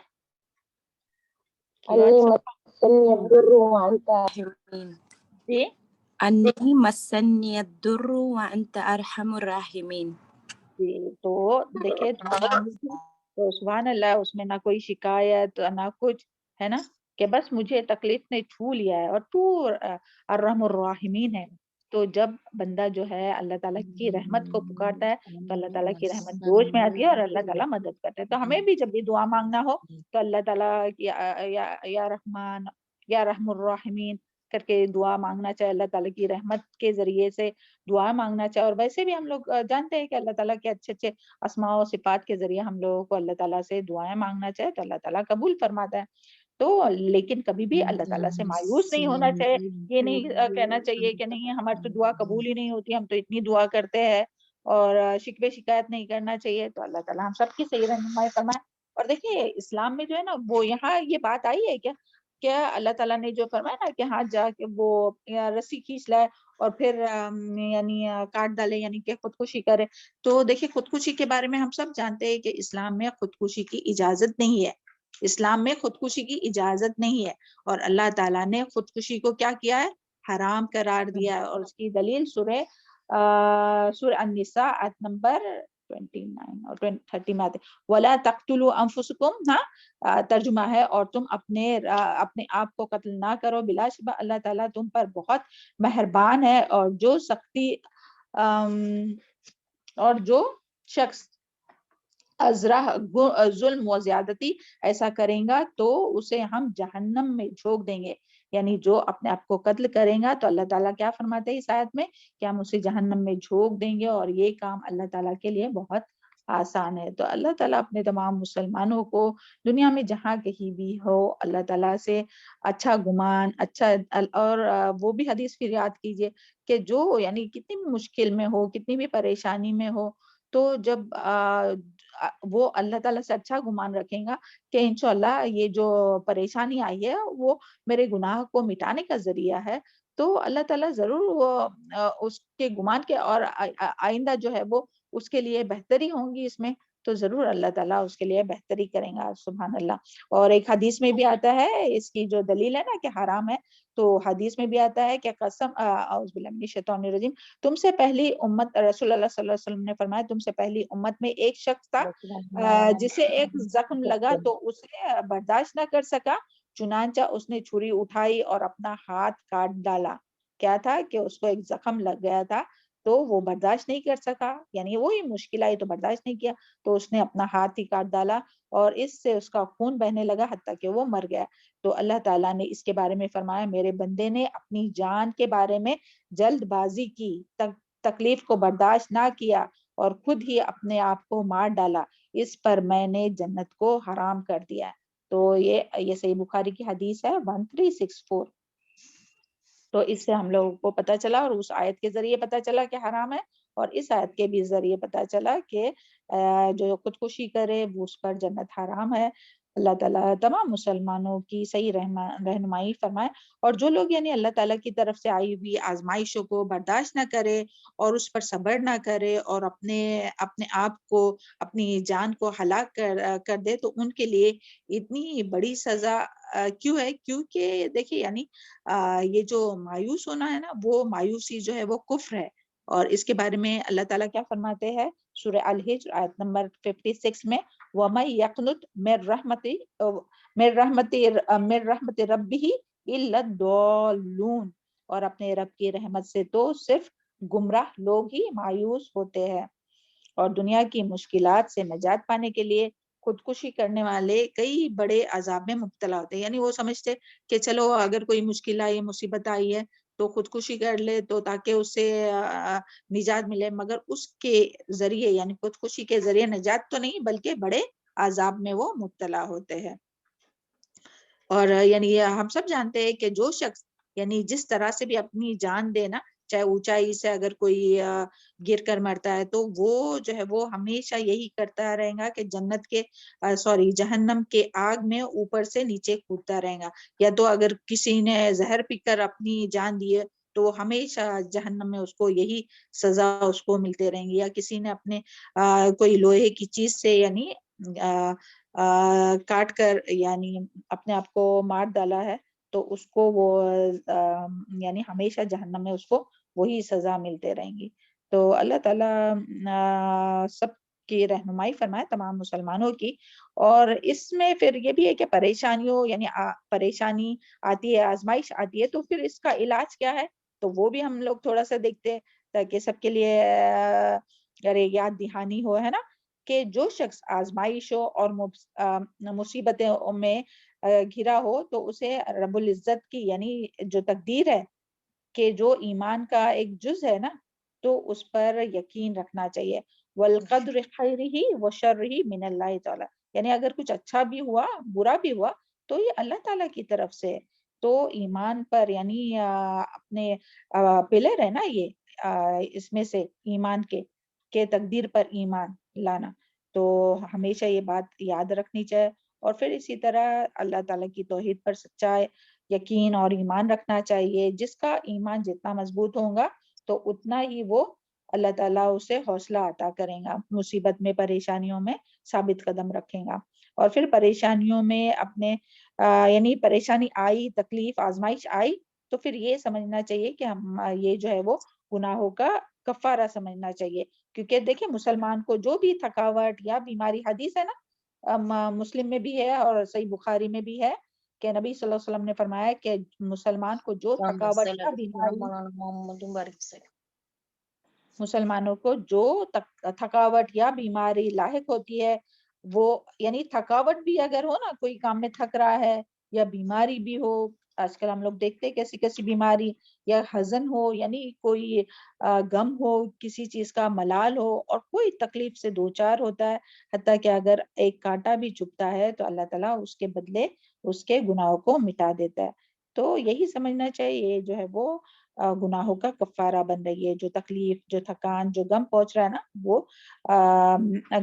انی مسنی الضر وانت ارحم الراحمین. تو دیکھیں دعا مانگی تھی تو سبحان اللہ اس میں نہ کوئی شکایت نہ کچھ، ہے نا، کہ بس مجھے تکلیف نے چھو لیا ہے اور تو ارحم الراحمین ہے. تو جب بندہ جو ہے اللہ تعالیٰ کی رحمت کو پکارتا ہے تو اللہ تعالیٰ کی رحمت جوش میں آتی ہے اور اللہ تعالیٰ مدد کرتا ہے. تو ہمیں بھی جب بھی دعا مانگنا ہو تو اللہ تعالیٰ کی یا رحمان یا رحم الرحمین کر کے دعا مانگنا چاہے, اللہ تعالیٰ کی رحمت کے ذریعے سے دعا مانگنا چاہے. اور ویسے بھی ہم لوگ جانتے ہیں کہ اللہ تعالیٰ کے اچھے اچھے اسماء و صفات کے ذریعے ہم لوگوں کو اللہ تعالیٰ سے دعائیں مانگنا چاہے تو اللہ تعالیٰ قبول فرماتا ہے. تو لیکن کبھی بھی اللہ تعالیٰ سے مایوس نہیں ہونا چاہیے, یہ نہیں کہنا چاہیے کہ نہیں ہماری تو دعا قبول ہی نہیں ہوتی, ہم تو اتنی دعا کرتے ہیں, اور شکوے شکایت نہیں کرنا چاہیے. تو اللہ تعالیٰ ہم سب کی صحیح رہنمائی فرمائے. اور دیکھیے اسلام میں جو ہے نا وہ یہاں یہ بات آئی ہے کیا اللہ تعالیٰ نے جو فرمایا نا کہ ہاں جا کے وہ رسی کھینچ لائے اور پھر یعنی کاٹ ڈالے, یعنی کہ خودکشی کرے. تو دیکھیے خودکشی کے بارے میں ہم سب جانتے ہیں کہ اسلام میں خودکشی کی اجازت نہیں ہے, اسلام میں خودکشی کی اجازت نہیں ہے, اور اللہ تعالیٰ نے خودکشی کو کیا کیا ہے, حرام قرار دیا ہے. اور اس کی دلیل سورہ النساء آیت نمبر 29 اور 30 میں آتے وَلَا تَقْتُلُوا أَنفُسَكُمْ, ہاں ترجمہ ہے اور تم اپنے آپ کو قتل نہ کرو, بلا شبہ اللہ تعالیٰ تم پر بہت مہربان ہے. اور جو سختی اور جو شخص ازرہ ظلم و زیادتی ایسا کریں گا تو اسے ہم جہنم میں جھونک دیں گے. یعنی جو اپنے آپ کو قتل کریں گا تو اللہ تعالیٰ کیا فرماتے ہیں اس آیت میں کہ ہم اسے جہنم میں جھونک دیں گے, اور یہ کام اللہ تعالیٰ کے لیے بہت آسان ہے. تو اللہ تعالیٰ اپنے تمام مسلمانوں کو دنیا میں جہاں کہیں بھی ہو اللہ تعالیٰ سے اچھا گمان اچھا, اور وہ بھی حدیث پھر یاد کیجئے کہ جو یعنی کتنی بھی مشکل میں ہو, کتنی بھی پریشانی میں ہو, تو جب وہ اللہ تعالیٰ سے اچھا گمان رکھیں گا کہ انشاءاللہ یہ جو پریشانی آئی ہے وہ میرے گناہ کو مٹانے کا ذریعہ ہے, تو اللہ تعالیٰ ضرور وہ اس کے گمان کے اور آئندہ جو ہے وہ اس کے لیے بہتری ہوں گی اس میں, تو ضرور اللہ تعالیٰ اس کے لیے بہتری کریں گا. سبحان اللہ. اور ایک حدیث میں بھی آتا ہے اس کی جو دلیل ہے نا کہ حرام ہے, تو حدیث میں بھی آتا ہے کہ قسم اعوذ باللہ من الشیطان الرجیم, تم سے پہلی امت رسول اللہ صلی اللہ علیہ وسلم نے فرمایا تم سے پہلی امت میں ایک شخص تھا جسے ایک زخم لگا تو اسے برداشت نہ کر سکا, چنانچہ اس نے چھری اٹھائی اور اپنا ہاتھ کاٹ ڈالا. کیا تھا کہ اس کو ایک زخم لگ گیا تھا تو وہ برداشت نہیں کر سکا, یعنی وہی مشکل آئی تو برداشت نہیں کیا تو اس نے اپنا ہاتھ ہی کاٹ ڈالا, اور اس سے اس کا خون بہنے لگا حتیٰ کہ وہ مر گیا. تو اللہ تعالیٰ نے اس کے بارے میں فرمایا میرے بندے نے اپنی جان کے بارے میں جلد بازی کی, تکلیف کو برداشت نہ کیا اور خود ہی اپنے آپ کو مار ڈالا, اس پر میں نے جنت کو حرام کر دیا. تو یہ صحیح بخاری کی حدیث ہے 1364. تو اس سے ہم لوگوں کو پتہ چلا, اور اس آیت کے ذریعے پتہ چلا کہ حرام ہے, اور اس آیت کے بھی ذریعے پتہ چلا کہ جو خودکشی کرے وہ اس پر جنت حرام ہے. اللہ تعالیٰ تمام مسلمانوں کی صحیح رہنمائی فرمائے. اور جو لوگ یعنی اللہ تعالیٰ کی طرف سے آئی ہوئی آزمائشوں کو برداشت نہ کرے اور اس پر صبر نہ کرے اور اپنے آپ کو اپنی جان کو ہلاک کر دے, تو ان کے لیے اتنی بڑی سزا کیوں ہے, کیونکہ دیکھیے یعنی یہ جو مایوس ہونا ہے نا, وہ مایوسی جو ہے وہ کفر ہے. اور اس کے بارے میں اللہ تعالیٰ کیا فرماتے ہیں سورہ الحجر آیت نمبر 56 میں وَمَن يَقْنُطْ مِن رَحْمَتِ رَبِّهِ إِلَّا الضَّالُّونَ, اور اپنے رب کی رحمت سے تو صرف گمراہ لوگ ہی مایوس ہوتے ہیں. اور دنیا کی مشکلات سے نجات پانے کے لیے خودکشی کرنے والے کئی بڑے عذاب میں مبتلا ہوتے ہیں. یعنی وہ سمجھتے کہ چلو اگر کوئی مشکل آئی, مصیبت آئی ہے تو خودکشی کر لے تو تاکہ اس سے نجات ملے, مگر اس کے ذریعے یعنی خودکشی کے ذریعے نجات تو نہیں بلکہ بڑے عذاب میں وہ مبتلا ہوتے ہیں. اور یعنی ہم سب جانتے ہیں کہ جو شخص یعنی جس طرح سے بھی اپنی جان دے نا, چاہے اونچائی سے اگر کوئی گر کر مرتا ہے تو وہ جو ہے وہ ہمیشہ یہی کرتا رہے گا کہ جہنم کے آگ میں اوپر سے نیچے کودتا رہے گا. یا تو اگر کسی نے زہر پی کر اپنی جان دی ہے تو ہمیشہ جہنم میں اس کو یہی سزا اس کو ملتے رہیں گی. یا کسی نے اپنے کوئی لوہے کی چیز سے یعنی کاٹ کر یعنی اپنے آپ کو مار ڈالا ہے تو اس کو وہ یعنی ہمیشہ جہنم میں اس کو وہی سزا ملتے رہیں گی. تو اللہ تعالیٰ سب کی رہنمائی فرمائے تمام مسلمانوں کی. اور اس میں پھر یہ بھی ہے کہ پریشانی آتی ہے, آزمائش آتی ہے, تو پھر اس کا علاج کیا ہے, تو وہ بھی ہم لوگ تھوڑا سا دیکھتے ہیں تاکہ سب کے لیے یاد دہانی ہو، ہے نا، کہ جو شخص آزمائشوں اور مصیبتوں میں گھرا ہو تو اسے رب العزت کی یعنی جو تقدیر ہے کہ جو ایمان کا ایک جز ہے نا تو اس پر یقین رکھنا چاہیے. والقدر خیرہ وشرہ من اللہ تعالی، یعنی اگر کچھ اچھا بھی ہوا برا بھی ہوا تو یہ اللہ تعالیٰ کی طرف سے. تو ایمان پر یعنی اپنے پلر ہے نا یہ اس میں سے ایمان کے تقدیر پر ایمان لانا. تو ہمیشہ یہ بات یاد رکھنی چاہیے. اور پھر اسی طرح اللہ تعالیٰ کی توحید پر سچا یقین اور ایمان رکھنا چاہیے. جس کا ایمان جتنا مضبوط ہوگا تو اتنا ہی وہ اللہ تعالیٰ اسے حوصلہ عطا کرے گا، مصیبت میں پریشانیوں میں ثابت قدم رکھے گا. اور پھر پریشانیوں میں اپنے یعنی پریشانی آئی، تکلیف آزمائش آئی تو پھر یہ سمجھنا چاہیے کہ ہم یہ جو ہے وہ گناہوں کا کفارہ سمجھنا چاہیے. کیونکہ دیکھیں مسلمان کو جو بھی تھکاوٹ یا بیماری، حدیث ہے نا مسلم میں بھی ہے اور صحیح بخاری میں بھی ہے کہ نبی صلی اللہ علیہ وسلم نے فرمایا کہ مسلمان کو جو تھکاوٹ یا بیماری، مسلمانوں کو جو تھکاوٹ یا بیماری لاحق ہوتی ہے وہ یعنی تھکاوٹ بھی اگر ہو نا، کوئی کام میں تھک رہا ہے یا بیماری بھی ہو، آج کل ہم لوگ دیکھتے ہیں کیسی کیسی بیماری، یا حزن ہو یعنی کوئی غم ہو، کسی چیز کا ملال ہو اور کوئی تکلیف سے دوچار ہوتا ہے، حتیٰ کہ اگر ایک کانٹا بھی چبھتا ہے تو اللہ تعالیٰ اس کے بدلے اس کے گناہوں کو مٹا دیتا ہے. تو یہی سمجھنا چاہیے جو ہے وہ گناہوں کا کفارہ بن رہی ہے. جو تکلیف، جو تھکان، جو غم پہنچ رہا ہے نا وہ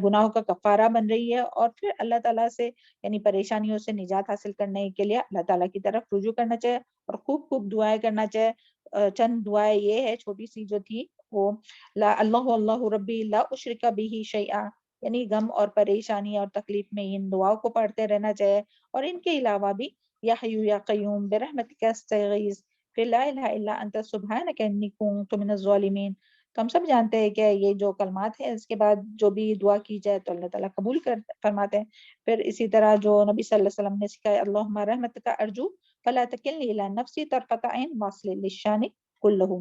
گناہوں کا کفارہ بن رہی ہے. اور پھر اللہ تعالیٰ سے یعنی پریشانیوں سے نجات حاصل کرنے کے لیے اللہ تعالیٰ کی طرف رجوع کرنا چاہیے اور خوب خوب دعائیں کرنا چاہیے. چند دعائیں یہ ہے چھوٹی سی جو تھی وہ اللہ ربی لا اشرک بہ شیئا، یعنی غم اور پریشانی اور تکلیف میں ان دعاؤں کو پڑھتے رہنا چاہیے. اور ان کے علاوہ بھی یا حیو یا قیوم برحمتک استغیث، پھر لا الہ الا انت سبحانک انی کنت من الظالمین. تو ہم سب جانتے ہیں کہ یہ جو کلمات ہیں اس کے بعد جو بھی دعا کی جائے تو اللہ تعالیٰ قبول فرماتے ہیں. پھر اسی طرح جو نبی صلی اللہ علیہ وسلم نے سکھایا اللہم رحمتک ارجو فلا تکلنی الی نفسی طرفۃ عین واصل للشان کلہ.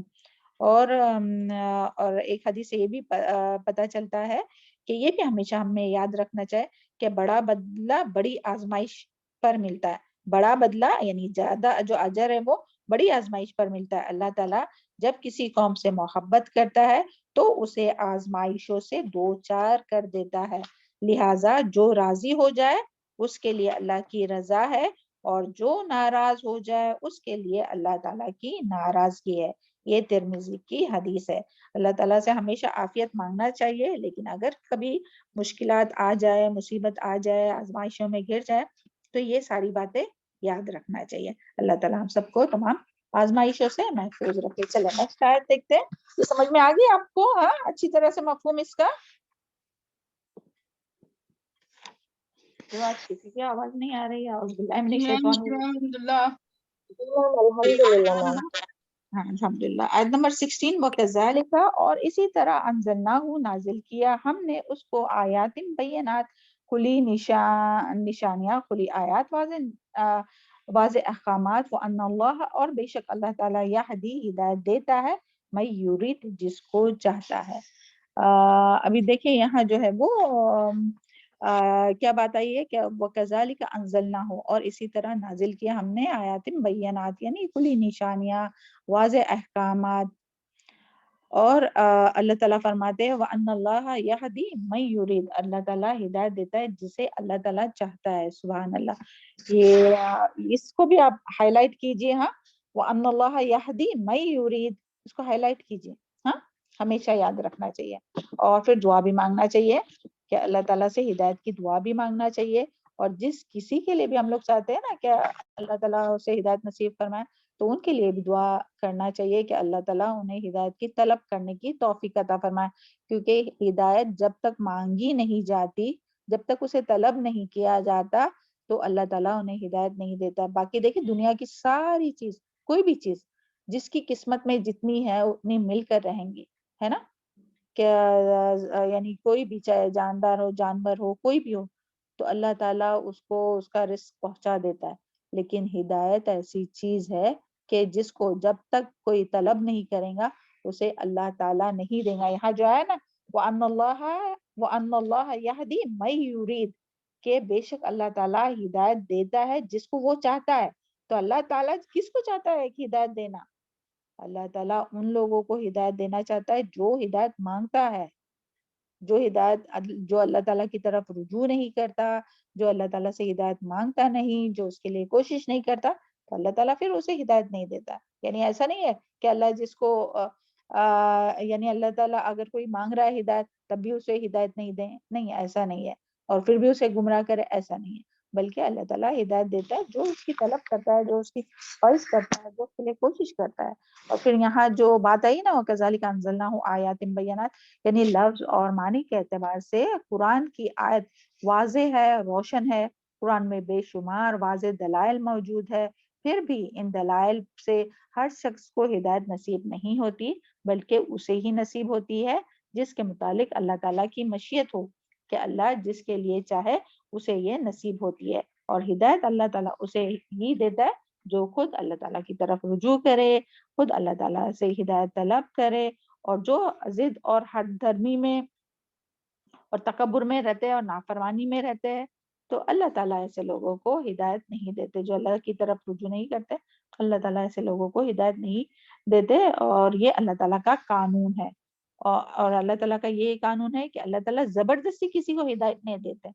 اور ایک حدیث سے یہ بھی پتہ چلتا ہے کہ یہ بھی ہمیشہ ہمیں یاد رکھنا چاہے کہ بڑا بدلہ بڑی آزمائش پر ملتا ہے. بڑا بدلہ یعنی زیادہ جو اجر ہے وہ بڑی آزمائش پر ملتا ہے. اللہ تعالیٰ جب کسی قوم سے محبت کرتا ہے تو اسے آزمائشوں سے دوچار کر دیتا ہے. لہٰذا جو راضی ہو جائے اس کے لیے اللہ کی رضا ہے اور جو ناراض ہو جائے اس کے لیے اللہ تعالیٰ کی ناراضگی ہے. یہ ترمذی کی حدیث ہے. اللہ تعالیٰ سے ہمیشہ عافیت مانگنا چاہیے، لیکن اگر کبھی مشکلات آ جائے، مصیبت آ جائے، آزمائشوں میں گر جائے تو یہ ساری باتیں یاد رکھنا چاہیے. اللہ تعالیٰ ہم سب کو تمام آزمائشوں سے محفوظ رکھے. چلیں نیکسٹ آیت دیکھتے ہیں. یہ سمجھ میں آ گئی آپ کو؟ ہاں اچھی طرح سے مفہوم اس کا؟ جو آج کسی کی آواز نہیں آ رہی ہے اعوذ باللہ من الشیطان الحمدللہ. الحمدللہ. ہاں الحمدللہ. آیت نمبر 16 وَكَذَلِكَ، اور اسی طرح انزلناہ نازل کیا ہم نے اس کو آیات بینات، کھلی نشانیاں، کھلی آیات، واضح احکامات. وَأَنَّ اللَّهَ، اور بے شک اللہ تعالیٰ یہدی ہدایت دیتا ہے، میں یرید جس کو چاہتا ہے. ابھی دیکھیں یہاں جو ہے وہ کیا بات آئی ہے کہ وَكَذَلِكَ أَنزَلْنَاهُ، اور اسی طرح نازل کیا ہم نے آیات بینات یعنی کھلی نشانیاں، واضح احکامات. اور اللہ تعالیٰ فرماتے ہیں وَأَنَّ اللَّهَ يَهْدِي مَن يُرِيدُ، اللہ تعالیٰ ہدایت دیتا ہے جسے اللہ تعالیٰ چاہتا ہے. سبحان اللہ. یہ اس کو بھی آپ ہائی لائٹ کیجئے. ہاں وَأَنَّ اللَّهَ يَهْدِي مَن يُرِيدُ، اس کو ہائی لائٹ کیجئے. ہاں ہمیشہ یاد رکھنا چاہیے. اور پھر دعا بھی مانگنا چاہیے کہ اللہ تعالیٰ سے ہدایت کی دعا بھی مانگنا چاہیے. اور جس کسی کے لیے بھی ہم لوگ چاہتے ہیں نا کہ اللہ تعالیٰ اسے ہدایت نصیب فرمائے تو ان کے لیے بھی دعا کرنا چاہیے کہ اللہ تعالیٰ انہیں ہدایت کی طلب کرنے کی توفیق عطا فرمائے. کیونکہ ہدایت جب تک مانگی نہیں جاتی، جب تک اسے طلب نہیں کیا جاتا تو اللہ تعالیٰ انہیں ہدایت نہیں دیتا. باقی دیکھیں دنیا کی ساری چیز، کوئی بھی چیز جس کی قسمت میں جتنی ہے اتنی مل کر رہیں گی، ہے نا. کہ یعنی کوئی بھی چاہے جاندار ہو، جانور ہو، کوئی بھی ہو تو اللہ تعالیٰ اس کو اس کا رزق پہنچا دیتا ہے. لیکن ہدایت ایسی چیز ہے کہ جس کو جب تک کوئی طلب نہیں کرے گا اسے اللہ تعالیٰ نہیں دے گا. یہاں جو ہے نا وَأَنَّ اللَّهَ يَهْدِي مَن يُرِيدُ کہ بے شک اللہ تعالیٰ ہدایت دیتا ہے جس کو وہ چاہتا ہے. تو اللہ تعالیٰ کس کو چاہتا ہے کہ ہدایت دینا؟ اللہ تعالیٰ ان لوگوں کو ہدایت دینا چاہتا ہے جو ہدایت مانگتا ہے، جو اللہ تعالیٰ کی طرف رجوع نہیں کرتا، جو اللہ تعالیٰ سے ہدایت مانگتا نہیں، جو اس کے لیے کوشش نہیں کرتا، تو اللہ تعالیٰ پھر اسے ہدایت نہیں دیتا. یعنی ایسا نہیں ہے کہ اللہ جس کو یعنی اللہ تعالیٰ اگر کوئی مانگ رہا ہے ہدایت تب بھی اسے ہدایت نہیں دیں، نہیں ایسا نہیں ہے، اور پھر بھی اسے گمراہ کرے، ایسا نہیں ہے. بلکہ اللہ تعالیٰ ہدایت دیتا ہے جو اس کی طلب کرتا ہے، جو اس کی خواہش کرتا ہے، جو اس کے لیے کوشش کرتا ہے. اور پھر یہاں جو بات آئی نا وَكَذَلِكَ أَنزَلْنَاهُ آيَاتٍ بَيِّنَاتٍ یعنی لفظ اور معنی کے اعتبار سے قرآن کی آیت واضح ہے، روشن ہے. قرآن میں بے شمار واضح دلائل موجود ہے. پھر بھی ان دلائل سے ہر شخص کو ہدایت نصیب نہیں ہوتی، بلکہ اسے ہی نصیب ہوتی ہے جس کے متعلق اللہ تعالیٰ کی مشیت ہو، کہ اللہ جس کے لیے چاہے اسے یہ نصیب ہوتی ہے. اور ہدایت اللہ تعالیٰ اسے ہی دیتا ہے جو خود اللہ تعالیٰ کی طرف رجوع کرے، خود اللہ تعالیٰ سے ہدایت طلب کرے، اور جو ضد اور حد درمی میں اور تکبر میں رہتے ہیں اور نافرمانی میں رہتے ہیں تو اللہ تعالیٰ ایسے لوگوں کو ہدایت نہیں دیتے. جو اللہ کی طرف رجوع نہیں کرتے اللہ تعالیٰ ایسے لوگوں کو ہدایت نہیں دیتے. اور یہ اللہ تعالیٰ کا قانون ہے. اور اللہ تعالیٰ کا یہ قانون ہے کہ اللہ تعالیٰ زبردستی کسی کو ہدایت نہیں دیتے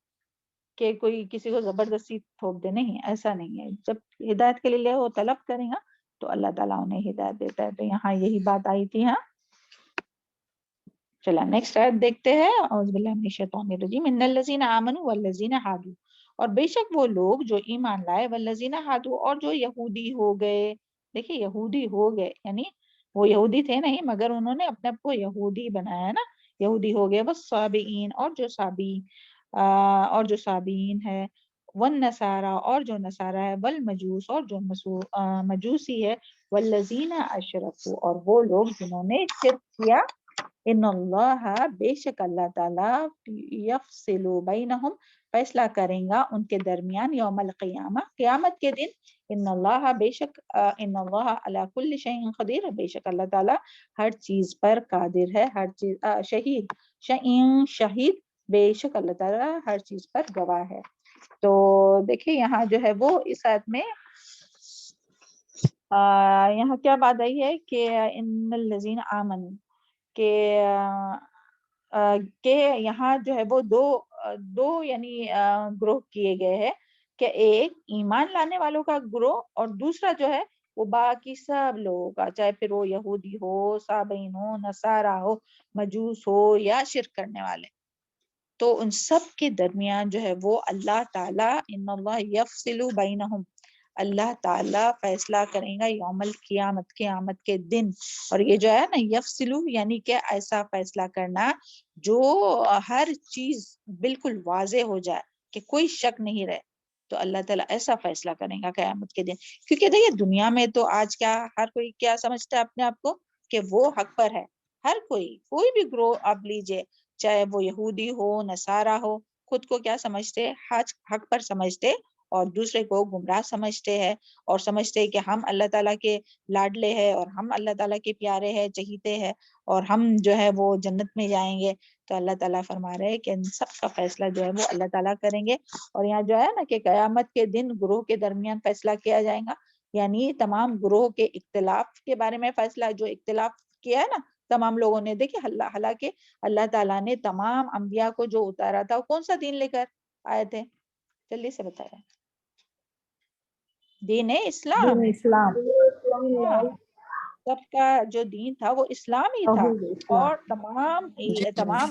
کہ کوئی کسی کو زبردستی تھوپ دے، نہیں، ایسا نہیں ہے. جب ہدایت کے لیے وہ طلب کرے گا تو اللہ تعالیٰ انہیں ہدایت دیتا ہے. تو یہاں یہی بات آئی تھی. ہاں چلا نیکسٹ آیت دیکھتے ہیں. اعوذ باللہ من الشیطان الرجیم ان الذین آمنوا والذین ہادوا اور بے شک وہ لوگ جو ایمان لائے، والذین ہادوا اور جو یہودی ہو گئے. دیکھیں یہودی ہو گئے یعنی وہ یہودی تھے نہیں مگر انہوں نے اپنے آپ کو یہودی بنایا نا، یہودی ہو گئے. بس صابئین اور جو صابئین ہے، والنصارى اور جو نصارہ ہے، والمجوس اور جو مجوسی ہے، والذین اشرکوا اور وہ لوگ جنہوں نے شرک کیا. ان اللہ بے شک اللہ تعالی یفصل بینہم فیصلہ کریں گا ان کے درمیان یوم القیامہ قیامت کے دن. ان اللہ بے شک ان اللہ علی کل شیء قدیر بے شک اللہ تعالی ہر چیز پر قادر ہے، ہر چیز شہید بے شک اللہ تعالی ہر چیز پر گواہ ہے. تو دیکھیں یہاں جو ہے وہ اس آیت میں یہاں کیا بات آئی ہے کہ ان الذین آمنوا کہ یہاں جو ہے وہ دو یعنی گروہ کیے گئے ہیں کہ ایک ایمان لانے والوں کا گروہ اور دوسرا جو ہے وہ باقی سب لوگوں کا، چاہے پھر وہ یہودی ہو، صابئین ہو، نصارہ ہو، مجوس ہو یا شرک کرنے والے. تو ان سب کے درمیان جو ہے وہ اللہ تعالیٰ ان اللہ یفصل بینہم اللہ تعالیٰ فیصلہ کرے گا یوم القیامت قیامت کے دن. اور یہ جو ہے نا یفصلو یعنی کہ ایسا فیصلہ کرنا جو ہر چیز بالکل واضح ہو جائے کہ کوئی شک نہیں رہے. تو اللہ تعالیٰ ایسا فیصلہ کرے گا قیامت کے دن. کیونکہ دیکھیے دنیا میں تو آج کیا ہر کوئی کیا سمجھتا ہے اپنے آپ کو کہ وہ حق پر ہے. ہر کوئی بھی گروہ آپ لیجئے، چاہے وہ یہودی ہو، نصارہ ہو، خود کو کیا سمجھتے؟ حق پر سمجھتے اور دوسرے کو گمراہ سمجھتے ہیں، اور سمجھتے ہیں کہ ہم اللہ تعالیٰ کے لاڈلے ہیں اور ہم اللہ تعالیٰ کے پیارے ہیں، چہیتے ہیں، اور ہم جو ہے وہ جنت میں جائیں گے. تو اللہ تعالیٰ فرما رہے ہیں کہ ان سب کا فیصلہ جو ہے وہ اللہ تعالیٰ کریں گے. اور یہاں جو ہے نا کہ قیامت کے دن گروہ کے درمیان فیصلہ کیا جائے گا، یعنی تمام گروہ کے اختلاف کے بارے میں فیصلہ. جو اختلاف کیا ہے نا تمام لوگوں نے، دیکھیں حالانکہ اللہ تعالیٰ نے تمام انبیاء کو جو اتارا تھا وہ کون سا دین لے کر آئے تھے؟ جلدی سے بتایا. دین اسلام. ہاں، سب کا جو دین تھا وہ اسلام ہی تھا. اور تمام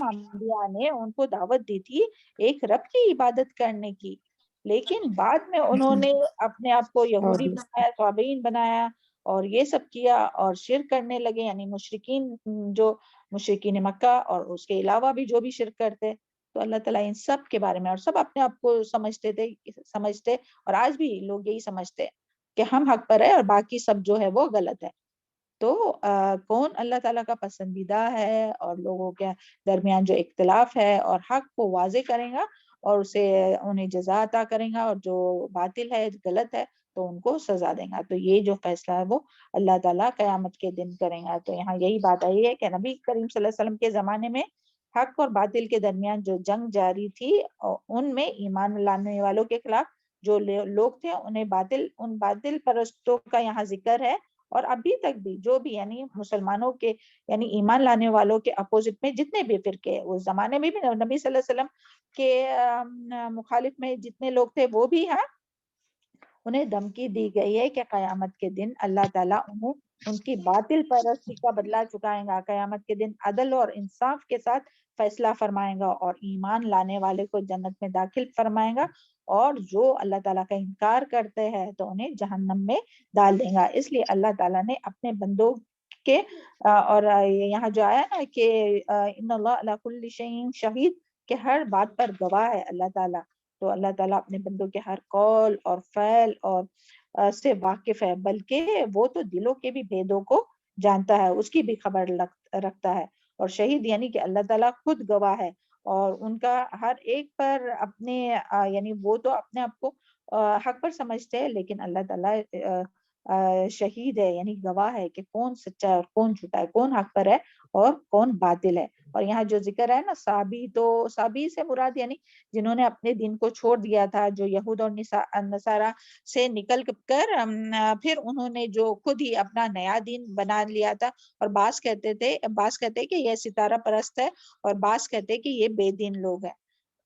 انبیاء نے ان کو دعوت دی تھی ایک رب کی عبادت کرنے کی. لیکن بعد میں انہوں نے اپنے آپ کو یہودی بنایا، صابئین بنایا اور یہ سب کیا اور شرک کرنے لگے. یعنی مشرکین مکہ اور اس کے علاوہ بھی جو بھی شرک کرتے. تو اللہ تعالیٰ ان سب کے بارے میں، اور سب اپنے آپ کو سمجھتے اور آج بھی لوگ یہی سمجھتے کہ ہم حق پر ہے اور باقی سب جو ہے وہ غلط ہے. تو کون اللہ تعالیٰ کا پسندیدہ ہے اور لوگوں کے درمیان جو اختلاف ہے اور حق کو واضح کرے گا اور اسے انہیں جزا عطا کرے گا، اور جو باطل ہے غلط ہے تو ان کو سزا دیں گا. تو یہ جو فیصلہ ہے وہ اللہ تعالیٰ قیامت کے دن کریں گا. تو یہاں یہی بات آئی ہے کہ نبی کریم صلی اللہ علیہ وسلم کے زمانے میں حق اور باطل کے درمیان جو جنگ جاری تھی، ان میں ایمان لانے والوں کے خلاف جو لوگ تھے انہیں ان باطل پرستوں کا یہاں ذکر ہے. اور ابھی تک بھی جو بھی یعنی مسلمانوں کے یعنی ایمان لانے والوں کے اپوزٹ میں جتنے بھی فرقے اس زمانے میں بھی نبی صلی اللہ علیہ وسلم کے مخالف میں جتنے لوگ تھے وہ بھی ہیں، انہیں دھمکی دی گئی ہے کہ قیامت کے دن اللہ تعالیٰ ان کی باطل پرستی کا بدلہ چکائے گا. قیامت کے دن عدل اور انصاف کے ساتھ فیصلہ فرمائے گا اور ایمان لانے والے کو جنت میں داخل فرمائے گا، اور جو اللہ تعالیٰ کا انکار کرتے ہیں تو انہیں جہنم میں ڈال دیں گا. اس لیے اللہ تعالیٰ نے اپنے بندوں کے اور یہاں جو آیا نا کہ ان اللہ علی کل شیء شہید، کہ ہر بات پر گواہ ہے اللہ تعالیٰ. تو اللہ تعالیٰ اپنے بندوں کے ہر قول اور فعل اور سے واقف ہے، بلکہ وہ تو دلوں کے بھی بھیدوں کو جانتا ہے، اس کی بھی خبر رکھتا ہے. اور شہید یعنی کہ اللہ تعالیٰ خود گواہ ہے، اور ان کا ہر ایک پر اپنے یعنی وہ تو اپنے آپ کو حق پر سمجھتے ہیں، لیکن اللہ تعالیٰ شہید ہے یعنی گواہ ہے کہ کون سچا ہے اور کون جھوٹا ہے، کون حق پر ہے اور کون باطل ہے. اور یہاں جو ذکر ہے نا صابی، تو صابی سے مراد یعنی جنہوں نے اپنے دین کو چھوڑ دیا تھا، جو یہود اور نصارہ سے نکل کر پھر انہوں نے جو خود ہی اپنا نیا دین بنا لیا تھا. اور بعض کہتے کہ یہ ستارہ پرست ہے، اور بعض کہتے کہ یہ بے دین لوگ ہیں،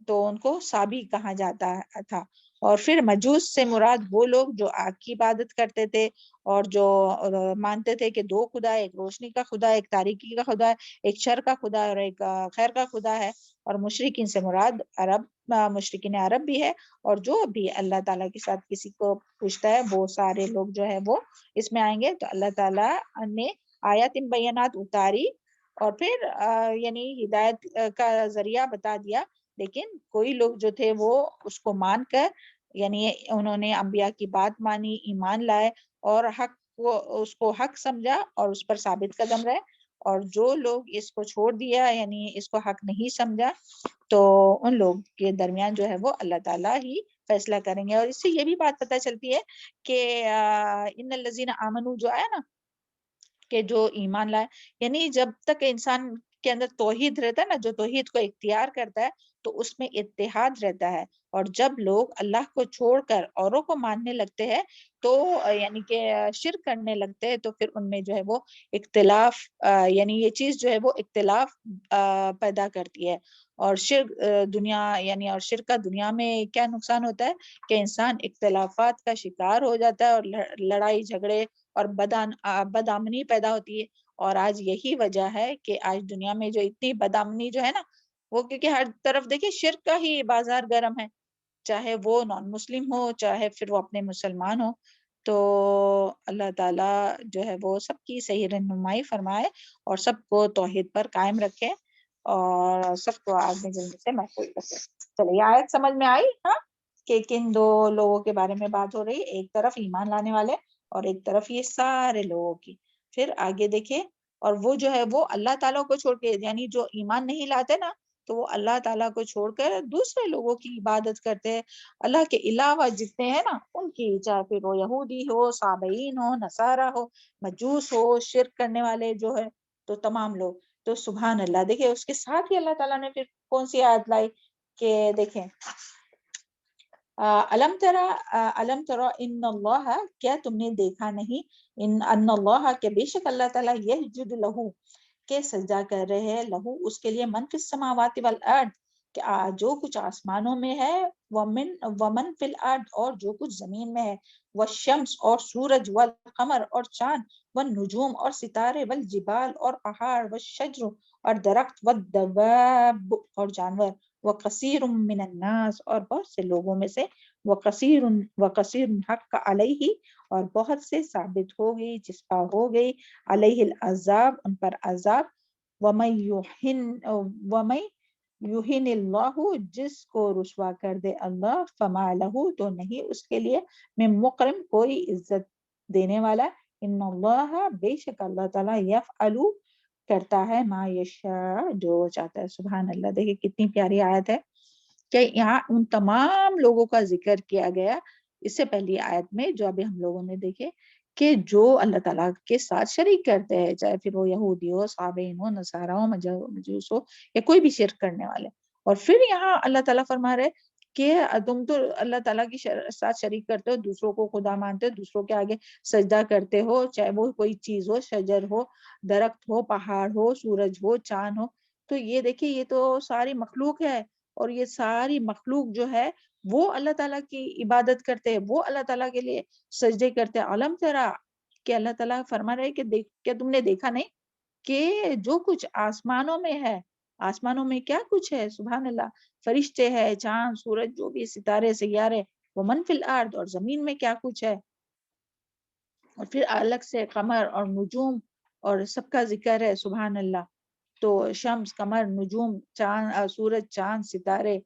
تو ان کو صابی کہا جاتا تھا. اور پھر مجوس سے مراد وہ لوگ جو آگ کی عبادت کرتے تھے اور جو مانتے تھے کہ دو خدا ہے، ایک روشنی کا خدا ہے، ایک تاریکی کا خدا ہے، ایک شر کا خدا ہے اور ایک خیر کا خدا ہے. اور مشرکین سے مراد مشرکین عرب بھی ہے، اور جو بھی اللہ تعالیٰ کے ساتھ کسی کو پوچھتا ہے وہ سارے لوگ جو ہے وہ اس میں آئیں گے. تو اللہ تعالیٰ نے آیات بینات اتاری اور پھر یعنی ہدایت کا ذریعہ بتا دیا، لیکن کوئی لوگ جو تھے وہ اس کو مان کر یعنی انہوں نے انبیاء کی بات مانی، ایمان لائے اور اس کو حق سمجھا اور اس پر ثابت قدم رہے. اور جو لوگ اس کو چھوڑ دیا یعنی اس کو حق نہیں سمجھا، تو ان لوگ کے درمیان جو ہے وہ اللہ تعالیٰ ہی فیصلہ کریں گے. اور اس سے یہ بھی بات پتہ چلتی ہے کہ ان الذین آمنو جو ہے نا کہ جو ایمان لائے، یعنی جب تک انسان کے اندر توحید رہتا ہے نا، جو توحید کو اختیار کرتا ہے تو اس میں اتحاد رہتا ہے. اور جب لوگ اللہ کو چھوڑ کر اوروں کو ماننے لگتے ہیں تو یعنی کہ شرک کرنے لگتے ہیں، تو پھر ان میں جو ہے وہ اختلاف یعنی یہ چیز جو ہے وہ اختلاف پیدا کرتی ہے. اور شرک دنیا یعنی اور شرک کا دنیا میں کیا نقصان ہوتا ہے کہ انسان اختلافات کا شکار ہو جاتا ہے اور لڑائی جھگڑے اور بدامنی پیدا ہوتی ہے. اور آج یہی وجہ ہے کہ آج دنیا میں جو اتنی بدامنی جو ہے نا، وہ کیونکہ ہر طرف دیکھیں شرک کا ہی بازار گرم ہے، چاہے وہ نان مسلم ہو چاہے پھر وہ اپنے مسلمان ہو. تو اللہ تعالیٰ جو ہے وہ سب کی صحیح رہنمائی فرمائے اور سب کو توحید پر قائم رکھے اور سب کو آگ میں جلنے سے محفوظ رکھے. چلیے آیت سمجھ میں آئی ہاں کہ کن دو لوگوں کے بارے میں بات ہو رہی، ایک طرف ایمان لانے والے اور ایک طرف یہ سارے لوگوں کی. پھر آگے دیکھیں، اور وہ جو ہے وہ اللہ تعالیٰ کو چھوڑ کے یعنی جو ایمان نہیں لاتے نا تو وہ اللہ تعالیٰ کو چھوڑ کر دوسرے لوگوں کی عبادت کرتے ہیں، اللہ کے علاوہ جتنے ہیں نا ان کی، چاہے پھر وہ یہودی ہو، صابئین ہو، نصارہ ہو، مجوس ہو، شرک کرنے والے جو ہے تو تمام لوگ. تو سبحان اللہ، دیکھیں اس کے ساتھ ہی اللہ تعالیٰ نے پھر کون سی آیت لائی کہ دیکھیں علم ترى ان اللہ، کیا تم نے دیکھا نہیں ان اللہ کہ بے شک اللہ تعالیٰ یسجد لہو کہ سجدہ کر رہے ہیں، لہو اس کے لیے من فی السماوات والارض کہ جو کچھ آسمانوں میں ہے، ومن فی الارض اور جو کچھ زمین میں ہے، والشمس اور سورج، والقمر اور چاند، والنجوم اور ستارے، والجبال اور پہاڑ، والشجر اور درخت، والدواب اور جانور، وکثیر من الناس اور بہت سے لوگوں میں سے، وکثیر حق علیہ اور بہت سے ثابت ہو گئی جس پر ہو گئی علیہ العذاب ان پر عذاب، ومن یہن اللہ جس کو رسوا کر دے اللہ، فما لہ تو نہیں اس کے لیے من مکرم کوئی عزت دینے والا، ان اللہ بے شک اللہ تعالیٰ یفعل کرتا ہے ما یشاء جو چاہتا ہے. سبحان اللہ، دیکھیں کتنی پیاری آیت ہے کہ یہاں ان تمام لوگوں کا ذکر کیا گیا اس سے پہلی آیت میں جو ابھی ہم لوگوں نے دیکھے کہ جو اللہ تعالیٰ کے ساتھ شریک کرتے ہیں، چاہے پھر وہ یہودی ہو، صابئین ہو، نصارہ ہو، مجوس ہو، یا کوئی بھی شرک کرنے والے. اور پھر یہاں اللہ تعالیٰ فرما رہے کہ تم تو اللہ تعالیٰ کے ساتھ شریک کرتے ہو، دوسروں کو خدا مانتے ہو، دوسروں کے آگے سجدہ کرتے ہو، چاہے وہ کوئی چیز ہو، شجر ہو، درخت ہو، پہاڑ ہو، سورج ہو، چاند ہو. تو یہ دیکھیے یہ تو ساری مخلوق ہے، اور یہ ساری مخلوق جو ہے وہ اللہ تعالیٰ کی عبادت کرتے ہیں، وہ اللہ تعالیٰ کے لیے سجدے کرتے ہیں. علم ترا کہ اللہ تعالیٰ فرما رہے کہ کیا تم نے دیکھا نہیں کہ جو کچھ آسمانوں میں ہے، آسمانوں میں کیا کچھ ہے، سبحان اللہ، فرشتے ہے، چاند، سورج، جو بھی ستارے سیارے، وہ من فی الارض، اور زمین میں کیا کچھ ہے. اور پھر الگ سے قمر اور نجوم اور سب کا ذکر ہے، سبحان اللہ. تو شمس، قمر، نجوم، چاند، سورج، چاند، ستارے،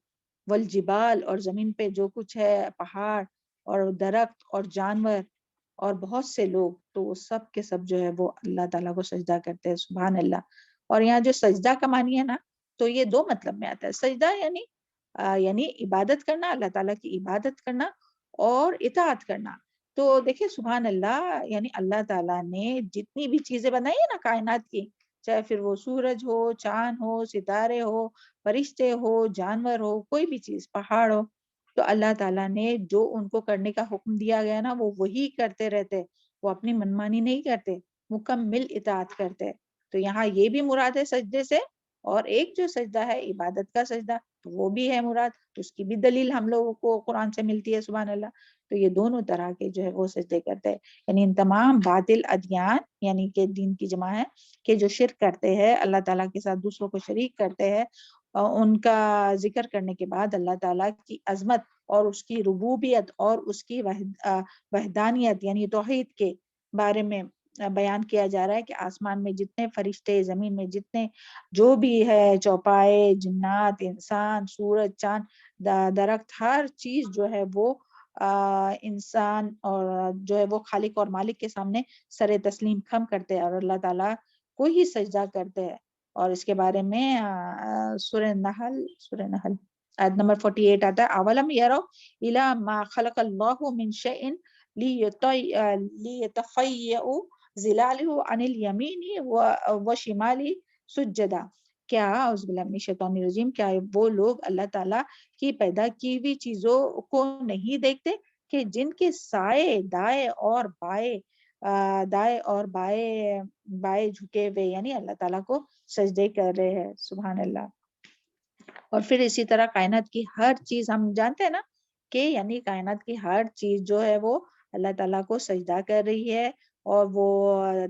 والجبال، اور زمین پہ جو کچھ ہے، پہاڑ اور درخت اور جانور اور بہت سے لوگ، تو وہ سب کے سب جو ہے وہ اللہ تعالیٰ کو سجدہ کرتے ہیں، سبحان اللہ. اور یہاں جو سجدہ کا معنی ہے نا، تو یہ دو مطلب میں آتا ہے. سجدہ یعنی عبادت کرنا، اللہ تعالیٰ کی عبادت کرنا اور اطاعت کرنا. تو دیکھیں سبحان اللہ، یعنی اللہ تعالیٰ نے جتنی بھی چیزیں بنائی ہیں نا کائنات کی، چاہے پھر وہ سورج ہو، چاند ہو، ستارے ہو، فرشتے ہو، جانور ہو، کوئی بھی چیز، پہاڑ ہو، تو اللہ تعالیٰ نے جو ان کو کرنے کا حکم دیا گیا نا، وہ وہی کرتے رہتے، وہ اپنی منمانی نہیں کرتے، مکمل اطاعت کرتے. تو یہاں یہ بھی مراد ہے سجدے سے، اور ایک جو سجدہ ہے عبادت کا سجدہ، تو وہ بھی ہے مراد، اس کی بھی دلیل ہم لوگوں کو قرآن سے ملتی ہے، سبحان اللہ. تو یہ دونوں طرح کے جو ہے وہ سجدے کرتے ہیں. یعنی ان تمام باطل ادیان، یعنی کہ دین کی جمع ہے، کہ جو شرک کرتے ہیں، اللہ تعالیٰ کے ساتھ دوسروں کو شریک کرتے ہیں، ان کا ذکر کرنے کے بعد اللہ تعالیٰ کی عظمت اور اس کی ربوبیت اور اس کی وحدانیت یعنی توحید کے بارے میں بیان کیا جا رہا ہے کہ آسمان میں جتنے فرشتے، زمین میں جتنے جو بھی ہے، چوپائے، جنات، انسان، سورج، چاند، درخت، ہر چیز جو ہے وہ انسان اور جو ہے وہ خالق اور مالک کے سامنے سر تسلیم خم کرتے ہیں اور اللہ تعالیٰ کو ہی سجدہ کرتے ہیں. اور اس کے بارے میں سورہ نحل آیت نمبر 48 آتا ہے، اولم یرو الی ما خلق اللہ من شیء لیتفیع ظلالہ عن الیمین وشمال سجدا. کیا اعوذ باللہ من الشیطان الرجیم، کیا وہ لوگ اللہ تعالیٰ کی پیدا کی ہوئی چیزوں کو نہیں دیکھتے کہ جن کے سائے دائیں اور بائیں جھکے ہوئے، یعنی اللہ تعالیٰ کو سجدے کر رہے ہیں، سبحان اللہ. اور پھر اسی طرح کائنات کی ہر چیز ہم جانتے ہیں نا کہ یعنی کائنات کی ہر چیز جو ہے وہ اللہ تعالیٰ کو سجدہ کر رہی ہے اور وہ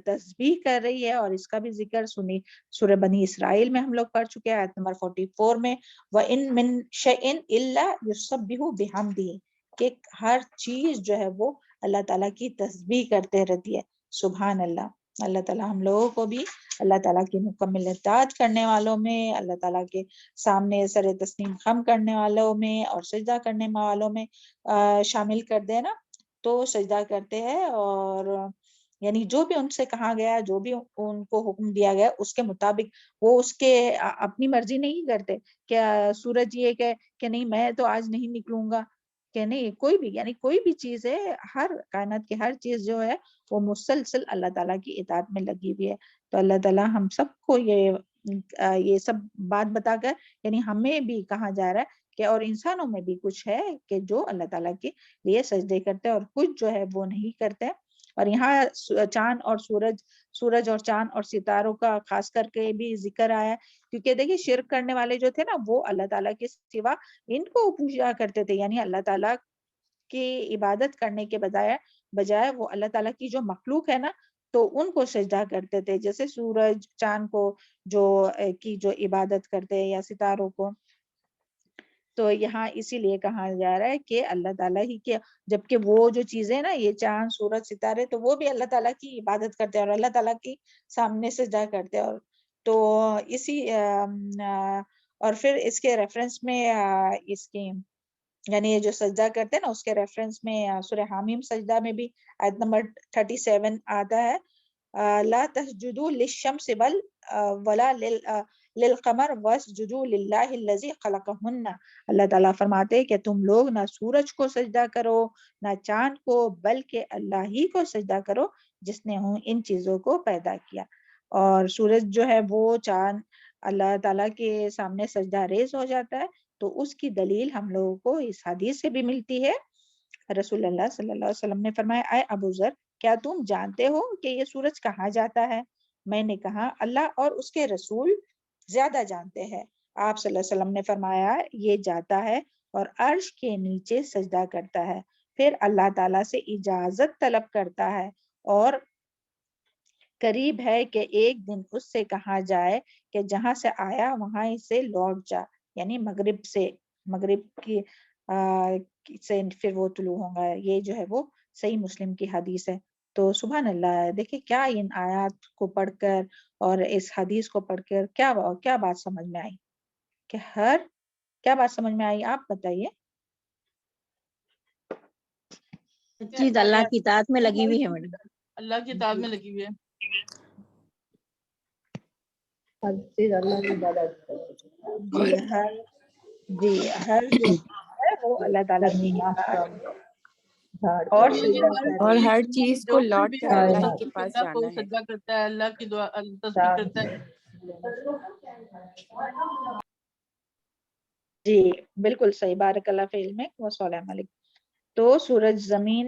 تسبیح کر رہی ہے. اور اس کا بھی ذکر سورہ بنی اسرائیل میں ہم لوگ پڑھ چکے ہیں، آیت نمبر 44 میں، وَإِن مِّن شَيْءٍ إِلَّا يُسَبِّحُ بِحَمْدِهِ، کہ ہر چیز جو ہے وہ اللہ تعالیٰ کی تسبیح کرتے رہتی ہے، سبحان اللہ. اللہ تعالیٰ ہم لوگوں کو بھی اللہ تعالیٰ کی مکمل اطاعت کرنے والوں میں، اللہ تعالیٰ کے سامنے سر تسلیم خم کرنے والوں میں اور سجدہ کرنے والوں میں شامل کر دے نا. تو سجدہ کرتے ہیں، اور یعنی جو بھی ان سے کہا گیا، جو بھی ان کو حکم دیا گیا اس کے مطابق، وہ اس کے اپنی مرضی نہیں کرتے کہ سورج یہ کہ نہیں میں تو آج نہیں نکلوں گا، کہ نہیں، کوئی بھی یعنی کوئی بھی چیز ہے، ہر کائنات کی ہر چیز جو ہے وہ مسلسل اللہ تعالیٰ کی اطاعت میں لگی ہوئی ہے. تو اللہ تعالیٰ ہم سب کو یہ سب بات بتا کر یعنی ہمیں بھی کہا جا رہا ہے کہ اور انسانوں میں بھی کچھ ہے کہ جو اللہ تعالیٰ کے لیے سجدے کرتے ہیں اور کچھ جو ہے وہ نہیں کرتے. اور یہاں چاند اور سورج اور چاند اور ستاروں کا خاص کر کے بھی ذکر آیا، کیونکہ دیکھیے شرک کرنے والے جو تھے نا وہ اللہ تعالیٰ کے سوا ان کو پوجا کرتے تھے، یعنی اللہ تعالیٰ کی عبادت کرنے کے بجائے وہ اللہ تعالیٰ کی جو مخلوق ہے نا تو ان کو سجدہ کرتے تھے، جیسے سورج چاند کو جو عبادت کرتے ہیں یا ستاروں کو. تو یہاں اسی لیے کہا جا رہا ہے کہ اللہ تعالیٰ ہی کے، جبکہ وہ جو چیزیں نا یہ چاند سورج ستارے تو وہ بھی اللہ تعالیٰ کی عبادت کرتے ہیں اور اللہ تعالیٰ کی سامنے سجدہ کرتے ہیں. اور تو اسی اور پھر اس کے ریفرنس میں اس کی یعنی یہ جو سجدہ کرتے ہیں نا اس کے ریفرنس میں سورہ حامیم سجدہ میں بھی آیت نمبر 37 آتا ہے، لا تسجدوا للشمس بل ولا للقمر واسجدوا للہ الذی خلقہن، اللہ تعالیٰ فرماتے ہیں کہ تم لوگ نہ سورج کو سجدہ کرو نہ چاند کو، بلکہ اللہ ہی کو سجدہ کرو جس نے ان چیزوں کو پیدا کیا۔ اور سورج جو ہے وہ چاند اللہ تعالیٰ کے سامنے سجدہ ریز ہو جاتا ہے، تو اس کی دلیل ہم لوگوں کو اس حدیث سے بھی ملتی ہے۔ رسول اللہ صلی اللہ علیہ وسلم نے فرمایا، اے ابو ذر، کیا تم جانتے ہو کہ یہ سورج کہاں جاتا ہے؟ میں نے کہا، اللہ اور اس کے رسول زیادہ جانتے ہیں۔ آپ صلی اللہ علیہ وسلم نے فرمایا، یہ جاتا ہے اور عرش کے نیچے سجدہ کرتا ہے، پھر اللہ تعالیٰ سے اجازت طلب کرتا ہے، اور قریب ہے کہ ایک دن اس سے کہا جائے کہ جہاں سے آیا وہاں سے لوٹ جا، یعنی مغرب سے، مغرب کی سے پھر وہ طلوع ہوگا۔ یہ جو ہے وہ صحیح مسلم کی حدیث ہے۔ تو سبحان اللہ، دیکھیں کیا ان آیات کو پڑھ کر اور اس حدیث کو پڑھ کر کیا بات سمجھ میں آئی، کہ کیا بات سمجھ میں آئی، آپ بتائیے۔ چیز اللہ کی اطاعت میں لگی ہوئی ہے میڈم، اللہ کی اطاعت میں لگی ہوئی ہے۔ ہر چیز اللہ کی عبادت، جی ہر جو ہے وہ اللہ تعالیٰ کی اطاعت اور اور ہر جو چیز کو کوئی لوٹ بھی کر اللہ ہی کے تسبیح پاس کرتا ہے، جانا کوئی ہے۔ سجدہ کرتا ہے، اللہ کی دعا تسبیح کرتا ہے۔ جی بالکل صحیح، بارک اللہ فی علمک و صالح عملک۔ تو سورج زمین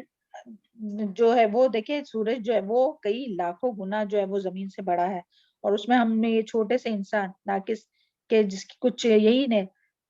جو ہے وہ دیکھیں، سورج جو ہے وہ کئی لاکھوں گنا جو ہے وہ زمین سے بڑا ہے، اور اس میں ہم نے یہ چھوٹے سے انسان ناقص کے جس کی کچھ یہی نے،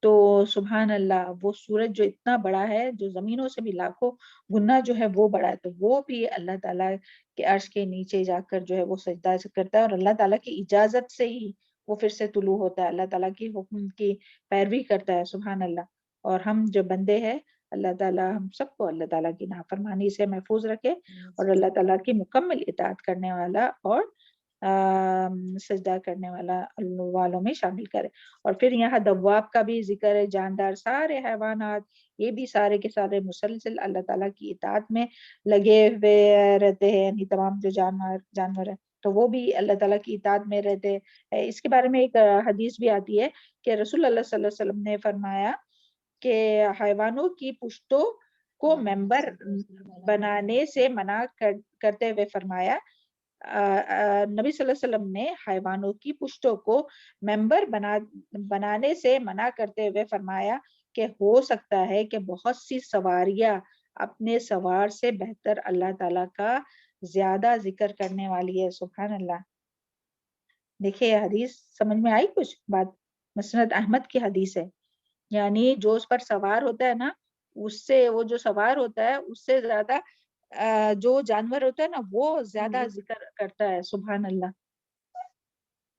تو سبحان اللہ وہ سورج جو اتنا بڑا ہے، جو زمینوں سے بھی لاکھوں گنا جو ہے وہ بڑا ہے، تو وہ بھی اللہ تعالیٰ کے عرش کے نیچے جا کر جو ہے وہ سجدہ کرتا ہے، اور اللہ تعالیٰ کی اجازت سے ہی وہ پھر سے طلوع ہوتا ہے، اللہ تعالیٰ کی حکم کی پیروی کرتا ہے، سبحان اللہ۔ اور ہم جو بندے ہیں، اللہ تعالیٰ ہم سب کو اللہ تعالیٰ کی نافرمانی سے محفوظ رکھے، اور اللہ تعالیٰ کی مکمل اطاعت کرنے والا اور سجدہ کرنے والوں میں شامل کرے۔ اور پھر یہاں دواب کا بھی ذکر ہے، جاندار سارے حیوانات، یہ بھی سارے کے سارے مسلسل اللہ تعالیٰ کی اطاعت میں لگے ہوئے رہتے ہیں، یعنی تمام جو جانور ہیں تو وہ بھی اللہ تعالیٰ کی اطاعت میں رہتے ہیں۔ اس کے بارے میں ایک حدیث بھی آتی ہے کہ رسول اللہ صلی اللہ علیہ وسلم نے فرمایا کہ حیوانوں کی پشتوں کو ممبر بنانے سے منع کرتے ہوئے فرمایا، نبی صلی اللہ علیہ وسلم نے حیوانوں کی پشتوں کو ممبر بنانے سے منع کرتے ہوئے فرمایا کہ ہو سکتا ہے کہ بہت سی سواریاں اپنے سوار سے بہتر اللہ تعالیٰ کا زیادہ ذکر کرنے والی ہے، سبحان اللہ۔ دیکھیں یہ حدیث سمجھ میں آئی کچھ بات، مسند احمد کی حدیث ہے، یعنی جو اس پر سوار ہوتا ہے نا، اس سے وہ جو سوار ہوتا ہے اس سے زیادہ جو جانور ہوتا ہے نا وہ زیادہ ذکر کرتا ہے، سبحان اللہ۔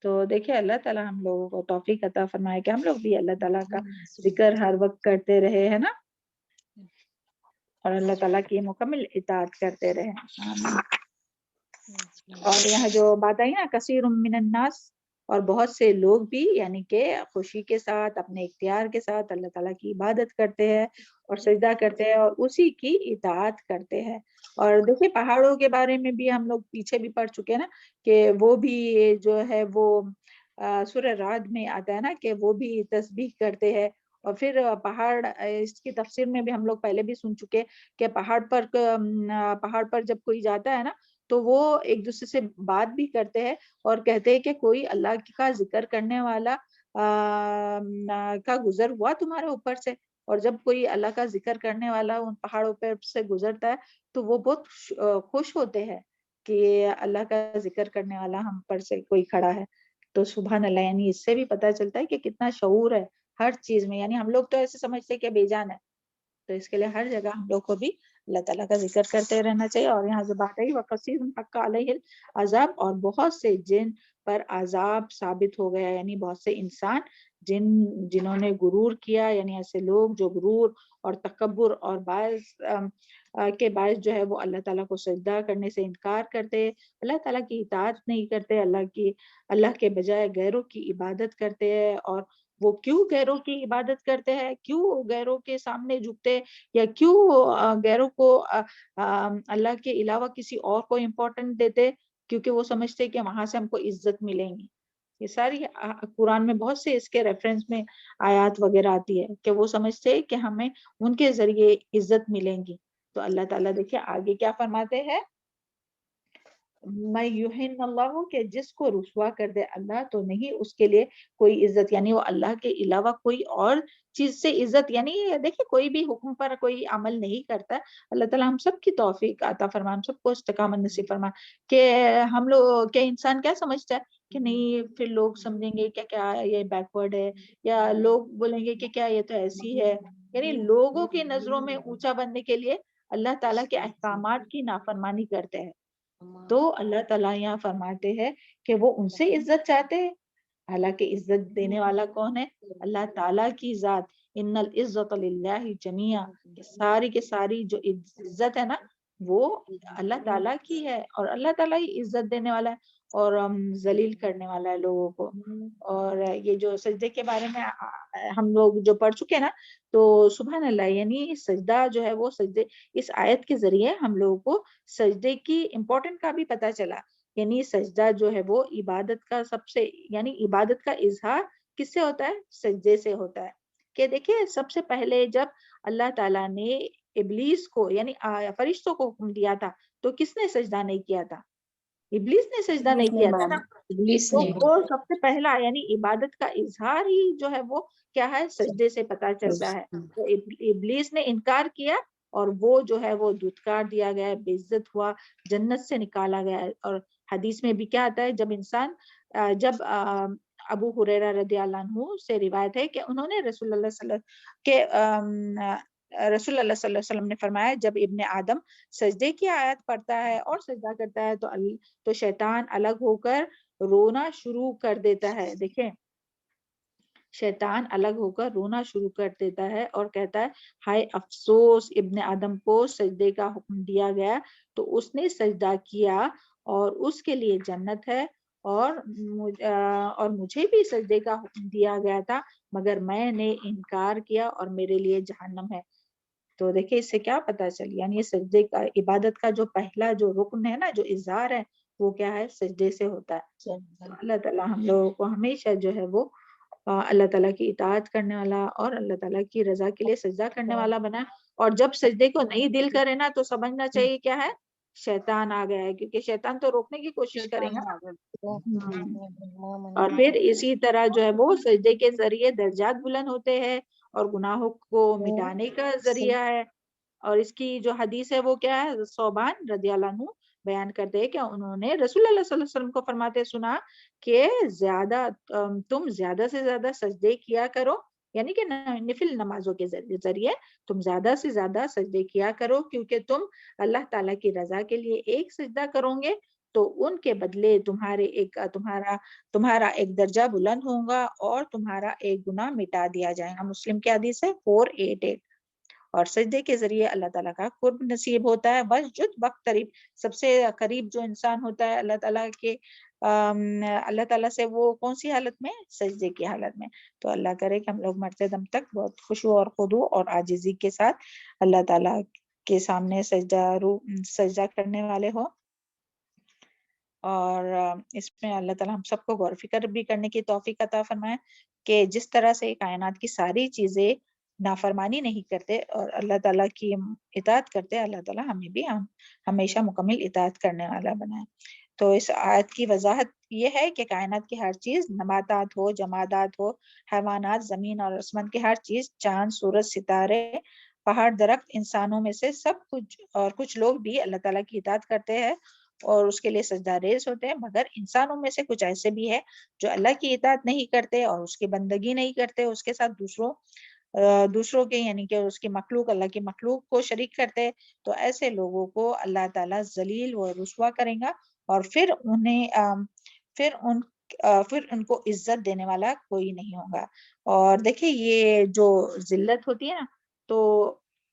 تو دیکھیں اللہ تعالیٰ ہم لوگوں کو توفیق عطا فرمائے کہ ہم لوگ بھی اللہ تعالیٰ کا ذکر ہر وقت کرتے رہے، ہے نا، اور اللہ تعالیٰ کی مکمل اطاعت کرتے رہے۔ آمین۔ اور یہاں جو بات آئی نا، کثیر من الناس، اور بہت سے لوگ بھی یعنی کہ خوشی کے ساتھ اپنے اختیار کے ساتھ اللہ تعالیٰ کی عبادت کرتے ہیں اور سجدہ کرتے ہیں اور اسی کی اطاعت کرتے ہیں۔ اور دیکھیں پہاڑوں کے بارے میں بھی ہم لوگ پیچھے بھی پڑھ چکے ہیں نا، کہ وہ بھی جو ہے وہ سورہ رعد میں آتا ہے نا کہ وہ بھی تسبیح کرتے ہیں۔ اور پھر پہاڑ، اس کی تفسیر میں بھی ہم لوگ پہلے بھی سن چکے کہ پہاڑ پر جب کوئی جاتا ہے نا تو وہ ایک دوسرے سے بات بھی کرتے ہیں اور کہتے ہیں کہ کوئی اللہ کا ذکر کرنے والا کا گزر ہوا تمہارے اوپر سے، اور جب کوئی اللہ کا ذکر کرنے والا ان پہاڑوں پر سے گزرتا ہے تو وہ بہت خوش ہوتے ہیں کہ اللہ کا ذکر کرنے والا ہم پر سے کوئی کھڑا ہے۔ تو سبحان اللہ، یعنی اس سے بھی پتہ چلتا ہے کہ کتنا شعور ہے ہر چیز میں، یعنی ہم لوگ تو ایسے سمجھتے ہیں کہ بے جان ہے، تو اس کے لیے ہر جگہ ہم لوگ کو بھی اللہ تعالیٰ کا ذکر کرتے رہنا چاہیے۔ اور یہاں سے بات آئی وَقَصِيرٌ حَقَّ عَلَيْهِ الْعَذَابُ، اور بہت سے جن پر عذاب ثابت ہو گیا، یعنی بہت سے انسان جنہوں نے غرور کیا، یعنی ایسے لوگ جو غرور اور تکبر اور کے باعث جو ہے وہ اللہ تعالیٰ کو سجدہ کرنے سے انکار کرتے، اللہ تعالیٰ کی اطاعت نہیں کرتے، اللہ کے بجائے غیروں کی عبادت کرتے ہیں۔ اور وہ کیوں غیروں کی عبادت کرتے ہیں، کیوں غیروں کے سامنے جھکتے، یا کیوں غیروں کو اللہ کے علاوہ کسی اور کو امپورٹنٹ دیتے، کیونکہ وہ سمجھتے کہ وہاں سے ہم کو عزت ملیں گی، یہ ساری قرآن میں بہت سے اس کے ریفرنس میں آیات وغیرہ آتی ہے کہ وہ سمجھتے ہیں کہ ہمیں ان کے ذریعے عزت ملیں گی. تو اللہ تعالیٰ دیکھیے آگے کیا فرماتے ہیں، میں یوہن اللہ، کہ جس کو رسوا کر دے اللہ تو نہیں اس کے لیے کوئی عزت، یعنی وہ اللہ کے علاوہ کوئی اور چیز سے عزت، یعنی دیکھیں کوئی بھی حکم پر کوئی عمل نہیں کرتا. اللہ تعالیٰ ہم سب کی توفیق عطا فرما، ہم سب کو استقامت نصیب فرما. کہ ہم لوگ کہ انسان کیا سمجھتا ہے کہ نہیں پھر لوگ سمجھیں گے کہ کیا یہ بیکورڈ ہے، یا لوگ بولیں گے کہ کیا یہ تو ایسی ہے. یعنی لوگوں کی نظروں میں اونچا بننے کے لیے اللہ تعالیٰ کے احکامات کی نافرمانی کرتے ہیں. تو اللہ تعالیٰ یہاں فرماتے ہیں کہ وہ ان سے عزت چاہتے ہیں، حالانکہ عزت دینے والا کون ہے؟ اللہ تعالیٰ کی ذات. ان العزت للہ جمیعا، ساری کے ساری جو عزت ہے نا وہ اللہ تعالیٰ کی ہے، اور اللہ تعالیٰ ہی عزت دینے والا ہے اور ذلیل کرنے والا ہے لوگوں کو. اور یہ جو سجدے کے بارے میں ہم لوگ جو پڑھ چکے نا، تو سبحان اللہ، یعنی سجدہ جو ہے وہ سجدے، اس آیت کے ذریعے ہم لوگوں کو سجدے کی امپورٹنٹ کا بھی پتہ چلا. یعنی سجدہ جو ہے وہ عبادت کا سب سے، یعنی عبادت کا اظہار کس سے ہوتا ہے؟ سجدے سے ہوتا ہے. کہ دیکھیں سب سے پہلے جب اللہ تعالیٰ نے ابلیس کو یعنی فرشتوں کو حکم دیا تھا تو کس نے سجدہ نہیں کیا تھا؟ ابلیس نے سجدہ نہیں کیا تھا نا. ابلیس تو نے. وہ سب سے پہلا یعنی عبادت کا اظہار ہی جو ہے وہ کیا ہے؟ سجدے سے پتہ چلتا ہے. تو ابلیس نے انکار کیا اور وہ جو ہے وہ دھتکار دیا گیا، بے عزت ہوا، جنت سے نکالا گیا. اور حدیث میں بھی کیا آتا ہے، جب انسان جب ابو ہریرہ رضی اللہ عنہ سے روایت ہے کہ انہوں نے رسول اللہ صلی اللہ علیہ وسلم نے فرمایا، جب ابن آدم سجدے کی آیت پڑھتا ہے اور سجدہ کرتا ہے تو شیطان الگ ہو کر رونا شروع کر دیتا ہے. دیکھیں شیطان الگ ہو کر رونا شروع کر دیتا ہے اور کہتا ہے ہائے افسوس، ابن آدم کو سجدے کا حکم دیا گیا تو اس نے سجدہ کیا اور اس کے لیے جنت ہے، اور مجھے بھی سجدے کا حکم دیا گیا تھا مگر میں نے انکار کیا اور میرے لیے جہنم ہے. تو دیکھیں اس سے کیا پتہ چلی، یعنی سجدے کا عبادت کا جو پہلا جو رکن ہے نا، جو اظہار ہے، وہ کیا ہے؟ سجدے سے ہوتا ہے. اللہ تعالیٰ ہم لوگوں کو ہمیشہ جو ہے وہ اللہ تعالیٰ کی اطاعت کرنے والا اور اللہ تعالیٰ کی رضا کے لیے سجدہ کرنے والا بنا. اور جب سجدے کو نہیں دل کرے نا تو سمجھنا چاہیے کیا ہے؟ شیطان آ گیا ہے، کیونکہ شیطان تو روکنے کی کوشش کرے گا. اور پھر اسی طرح جو ہے وہ سجدے کے ذریعے درجات بلند ہوتے ہیں اور گناہوں کو مٹانے کا ذریعہ ہے. اور اس کی جو حدیث ہے وہ کیا ہے؟ ثوبان رضی اللہ عنہ بیان کرتے ہیں کہ انہوں نے رسول اللہ صلی اللہ علیہ وسلم کو فرماتے سنا کہ تم زیادہ سے زیادہ سجدے کیا کرو، یعنی کہ نفل نمازوں کے ذریعے تم زیادہ سے زیادہ سجدے کیا کرو، کیونکہ تم اللہ تعالیٰ کی رضا کے لیے ایک سجدہ کرو گے تو ان کے بدلے تمہارا ایک درجہ بلند ہوگا اور تمہارا ایک گناہ مٹا دیا جائے گا. مسلم کی حدیث ہے 488. اور سجدے کے ذریعے اللہ تعالیٰ کا قرب نصیب ہوتا ہے. واسجد واقترب، سب سے قریب جو انسان ہوتا ہے اللہ تعالیٰ کے اللہ تعالیٰ سے، وہ کون سی حالت میں؟ سجدے کی حالت میں. تو اللہ کرے کہ ہم لوگ مرتے دم تک بہت خشوع اور خضوع اور عاجزی کے ساتھ اللہ تعالیٰ کے سامنے سجدہ کرنے والے ہو. اور اس میں اللہ تعالیٰ ہم سب کو غور و فکر بھی کرنے کی توفیق عطا فرمائے کہ جس طرح سے کائنات کی ساری چیزیں نافرمانی نہیں کرتے اور اللہ تعالیٰ کی اطاعت کرتے، اللہ تعالیٰ ہمیں بھی ہمیشہ مکمل اطاعت کرنے والا بنائے. تو اس آیت کی وضاحت یہ ہے کہ کائنات کی ہر چیز، نباتات ہو، جمادات ہو، حیوانات، زمین اور آسمان کی ہر چیز، چاند، سورج، ستارے، پہاڑ، درخت، انسانوں میں سے سب کچھ، اور کچھ لوگ بھی اللہ تعالیٰ کی اطاعت کرتے ہیں اور اس کے لیے سجدہ ریز ہوتے ہیں، مگر انسانوں میں سے کچھ ایسے بھی ہیں جو اللہ کی اطاعت نہیں کرتے اور اس کی بندگی نہیں کرتے، اس کے ساتھ دوسروں کے یعنی کہ اس کی مخلوق، اللہ کی مخلوق کو شریک کرتے. تو ایسے لوگوں کو اللہ تعالیٰ ذلیل و رسوا کرے گا اور پھر ان کو عزت دینے والا کوئی نہیں ہوگا. اور دیکھیں یہ جو ذلت ہوتی ہے نا، تو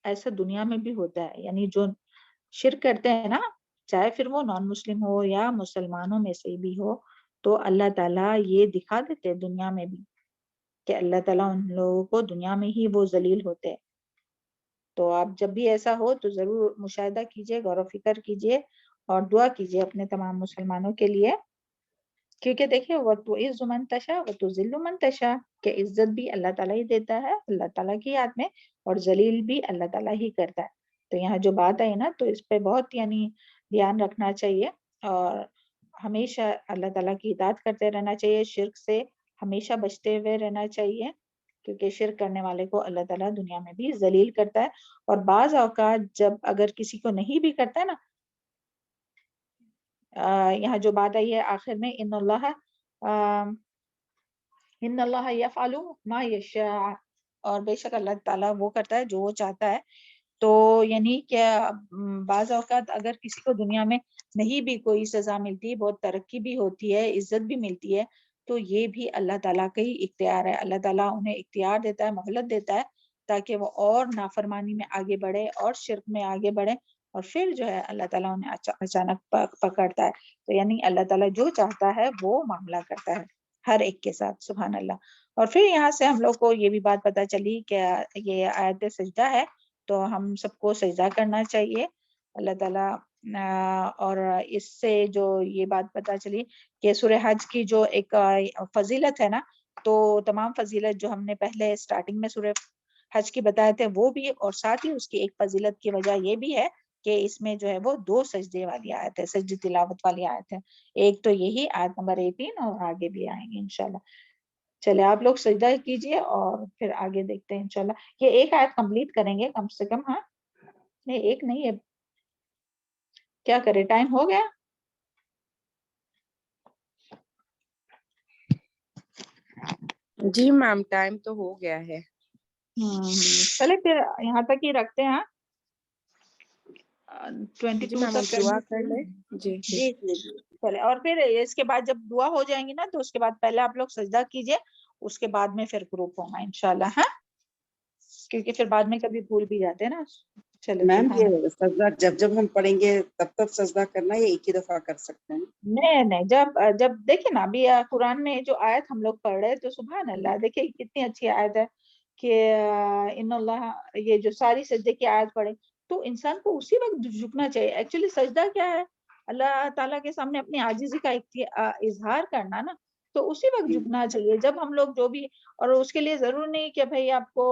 ایسا دنیا میں بھی ہوتا ہے، یعنی جو شرک کرتے ہیں نا، چاہے پھر وہ نان مسلم ہو یا مسلمانوں میں سے بھی ہو، تو اللہ تعالیٰ یہ دکھا دیتے دنیا میں بھی کہ اللہ تعالیٰ ان لوگوں کو دنیا میں ہی وہ ذلیل ہوتے ہیں. تو آپ جب بھی ایسا ہو تو ضرور مشاہدہ کیجئے، غور و فکر کیجئے اور دعا کیجئے اپنے تمام مسلمانوں کے لیے کیونکہ دیکھیں وَتُعِزُّ مَن تَشَاءُ وَتُذِلُّ مَن تَشَاء کہ عزت بھی اللہ تعالیٰ ہی دیتا ہے، اللہ تعالیٰ کی یاد میں، اور ذلیل بھی اللہ تعالیٰ ہی کرتا ہے. تو یہاں جو بات آئی نا تو اس پہ بہت یعنی دھیان رکھنا چاہیے، اور ہمیشہ اللہ تعالیٰ کی اطاعت کرتے رہنا چاہیے، شرک سے ہمیشہ بچتے ہوئے رہنا چاہیے، کیونکہ شرک کرنے والے کو اللہ تعالیٰ دنیا میں بھی ذلیل کرتا ہے. اور بعض اوقات جب اگر کسی کو نہیں بھی کرتا ہے نا، یہاں جو بات آئی ہے آخر میں ان اللہ یفعل ما یشاء، اور بے شک اللہ تعالیٰ وہ کرتا ہے جو وہ چاہتا ہے. تو یعنی کہ بعض اوقات اگر کسی کو دنیا میں نہیں بھی کوئی سزا ملتی، بہت ترقی بھی ہوتی ہے، عزت بھی ملتی ہے، تو یہ بھی اللہ تعالیٰ کا ہی اختیار ہے. اللہ تعالیٰ انہیں اختیار دیتا ہے، مہلت دیتا ہے، تاکہ وہ اور نافرمانی میں آگے بڑھے اور شرک میں آگے بڑھے، اور پھر جو ہے اللہ تعالیٰ انہیں اچانک پکڑتا ہے. تو یعنی اللہ تعالیٰ جو چاہتا ہے وہ معاملہ کرتا ہے ہر ایک کے ساتھ. سبحان اللہ. اور پھر یہاں سے ہم لوگ کو یہ بھی بات پتہ چلی کہ یہ آیت سجدہ ہے، تو ہم سب کو سجدہ کرنا چاہیے اللہ تعالیٰ. اور اس سے جو یہ بات پتہ چلی کہ سورہ حج کی جو ایک فضیلت ہے نا، تو تمام فضیلت جو ہم نے پہلے سٹارٹنگ میں سورہ حج کی بتائے تھے وہ بھی، اور ساتھ ہی اس کی ایک فضیلت کی وجہ یہ بھی ہے کہ اس میں جو ہے وہ 2 سجدے والی آیت ہے، سجدہ تلاوت والی آیت ہے. ایک تو یہی آیت نمبر 18، اور آگے بھی آئیں گے انشاءاللہ. چلے آپ لوگ سجدہ کیجئے اور پھر آگے دیکھتے ہیں انشاءاللہ. یہ ایک آیت کمپلیٹ کریں گے کم سے کم. ہاں نہیں ایک نہیں ہے، کیا کرے، ٹائم ہو گیا. جی میم ٹائم تو ہو گیا ہے. چلے پھر یہاں تک ہی رکھتے ہیں. 22 جی میم تک دعا کر لیں. جی جی جی جی چلے. اور پھر اس کے بعد جب دعا ہو جائیں گی نا تو اس کے بعد پہلے آپ لوگ سجدہ کیجئے، اس کے بعد میں پھر گروپ ہوگا انشاءاللہ. ہاں کیونکہ پھر بعد میں کبھی بھول بھی جاتے ہیں نا. چلے میم سبحان اللہ. یہ سجدہ جب ہم پڑھیں گے تب سجدہ کرنا ہے یا ایک ہی دفعہ کر سکتے ہیں؟ نہیں جب دیکھیں نا ابھی قرآن میں جو آیت ہم لوگ پڑھ رہے تو سبحان اللہ دیکھیں کتنی اچھی آیت ہے کہ ان اللہ، یہ جو ساری سجدے کی آیت پڑھے تو انسان کو اسی وقت جھکنا چاہیے. ایکچولی سجدہ کیا ہے؟ اللہ تعالیٰ کے سامنے اپنی عاجزی کا اظہار کرنا نا، تو اسی وقت جھکنا چاہیے جب ہم لوگ جو بھی. اور اس کے لیے ضرور نہیں کہ بھئی آپ کو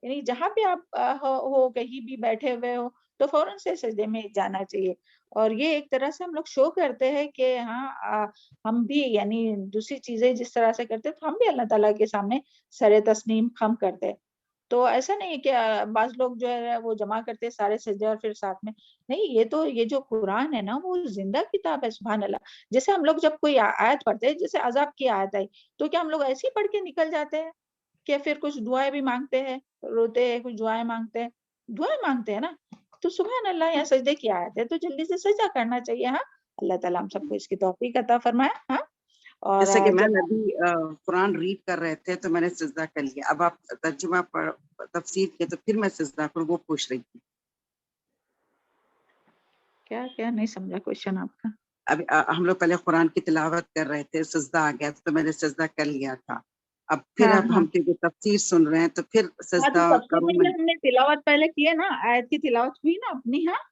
یعنی جہاں پہ آپ ہو کہیں بھی بیٹھے ہوئے ہو تو فوراً سے سجدے میں جانا چاہیے. اور یہ ایک طرح سے ہم لوگ شو کرتے ہیں کہ ہاں ہم بھی یعنی دوسری چیزیں جس طرح سے کرتے تو ہم بھی اللہ تعالیٰ کے سامنے سر تسلیم خم کرتے. تو ایسا نہیں کہ بعض لوگ جو ہے وہ جمع کرتے سارے سجدے اور پھر ساتھ میں نہیں. یہ جو قرآن ہے نا وہ زندہ کتاب ہے. سبحان اللہ. جیسے ہم لوگ جب کوئی آیت پڑھتے ہیں، جیسے عذاب کی آیت آئی تو کیا ہم لوگ ایسے ہی پڑھ کے نکل جاتے ہیں کہ پھر کچھ دعائیں بھی مانگتے ہیں، روتے ہیں، کچھ دعائیں مانگتے ہیں، دعائیں مانگتے ہیں نا. تو سبحان اللہ یہاں سجدے کی آیت ہے تو جلدی سے سجدہ کرنا چاہیے. ہاں اللہ تعالیٰ ہم سب کو اس کی توفیق عطا فرمائے. ہاں اور جیسے کہ میں جب ابھی قرآن ریڈ کر رہے تھے تو میں نے سجدہ کر لیا. اب آپ ترجمہ تفسیر کے تو پھر میں سجدہ کروں، وہ پوچھ رہی تھی. کیا نہیں سمجھا کوشچن آپ کا. ابھی ہم لوگ پہلے قرآن کی تلاوت کر رہے تھے، سجدہ آ گیا تو میں نے سجدہ کر لیا تھا. اب پھر ہاں اب ہاں ہم تفسیر سن رہے ہیں تو پھر تو سجدہ تفسیر کروں میں میں. ہم نے تلاوت پہلے کی ہے نا، آیت کی تلاوت ہوئی نا اپنی. ہاں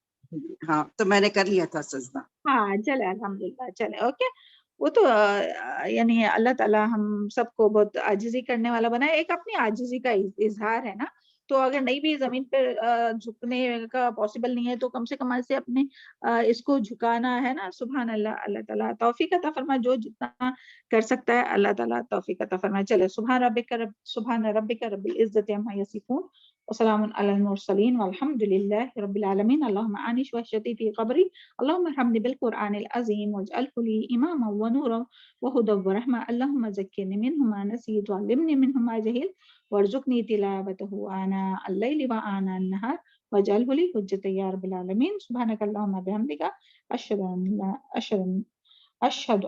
ہاں تو میں نے کر لیا تھا سجدہ. ہاں چلے الحمدللہ. چلے اوکے. وہ تو یعنی اللہ تعالیٰ ہم سب کو بہت عاجزی کرنے والا بنائے. ایک اپنی عاجزی کا اظہار ہے نا. تو اگر نہیں بھی زمین پہ جھکنے کا پاسبل نہیں ہے تو کم سے کم ایسے اپنے اس کو جھکانا ہے نا. سبحان اللہ. اللہ تعالیٰ توفیق عطا فرمائے، جو جتنا کر سکتا ہے اللہ تعالیٰ توفیق عطا فرمائے. چلے سبحان ربک رب العزت عما یصفون وسلام علی المرسلین والحمد للہ رب العالمین. اللہم آنش وحشتی فی قبری، اللہم ارحمنی بالقرآن العظیم واجعلہ لی اماما ونورا وہدی ورحمہ. اللہم ذکرنی منہ ما نسیت وعلمنی منہ ما جہلت وارزقنی تلاوتہ آناء اللیل وآناء النہار واجعلہ لی حجۃ یا رب العالمین. سبحانک اللہم بحمدک اشہد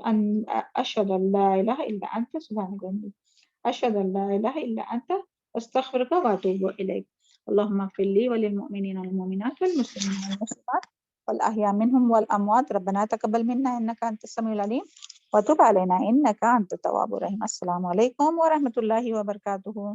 ان لا الہ الا انت سبحانک اشہد ان لا الہ الا انت استغفرک واتوب الیک. اللہم اغفر لی وللمؤمنین والمؤمنات والمسلمین والمسلمات والاحیاء منهم والاموات. ربنا تقبل منا انک انت السمیع العلیم وتب علینا انک انت التواب الرحیم. السلام علیکم ورحمۃ اللہ وبرکاتہ.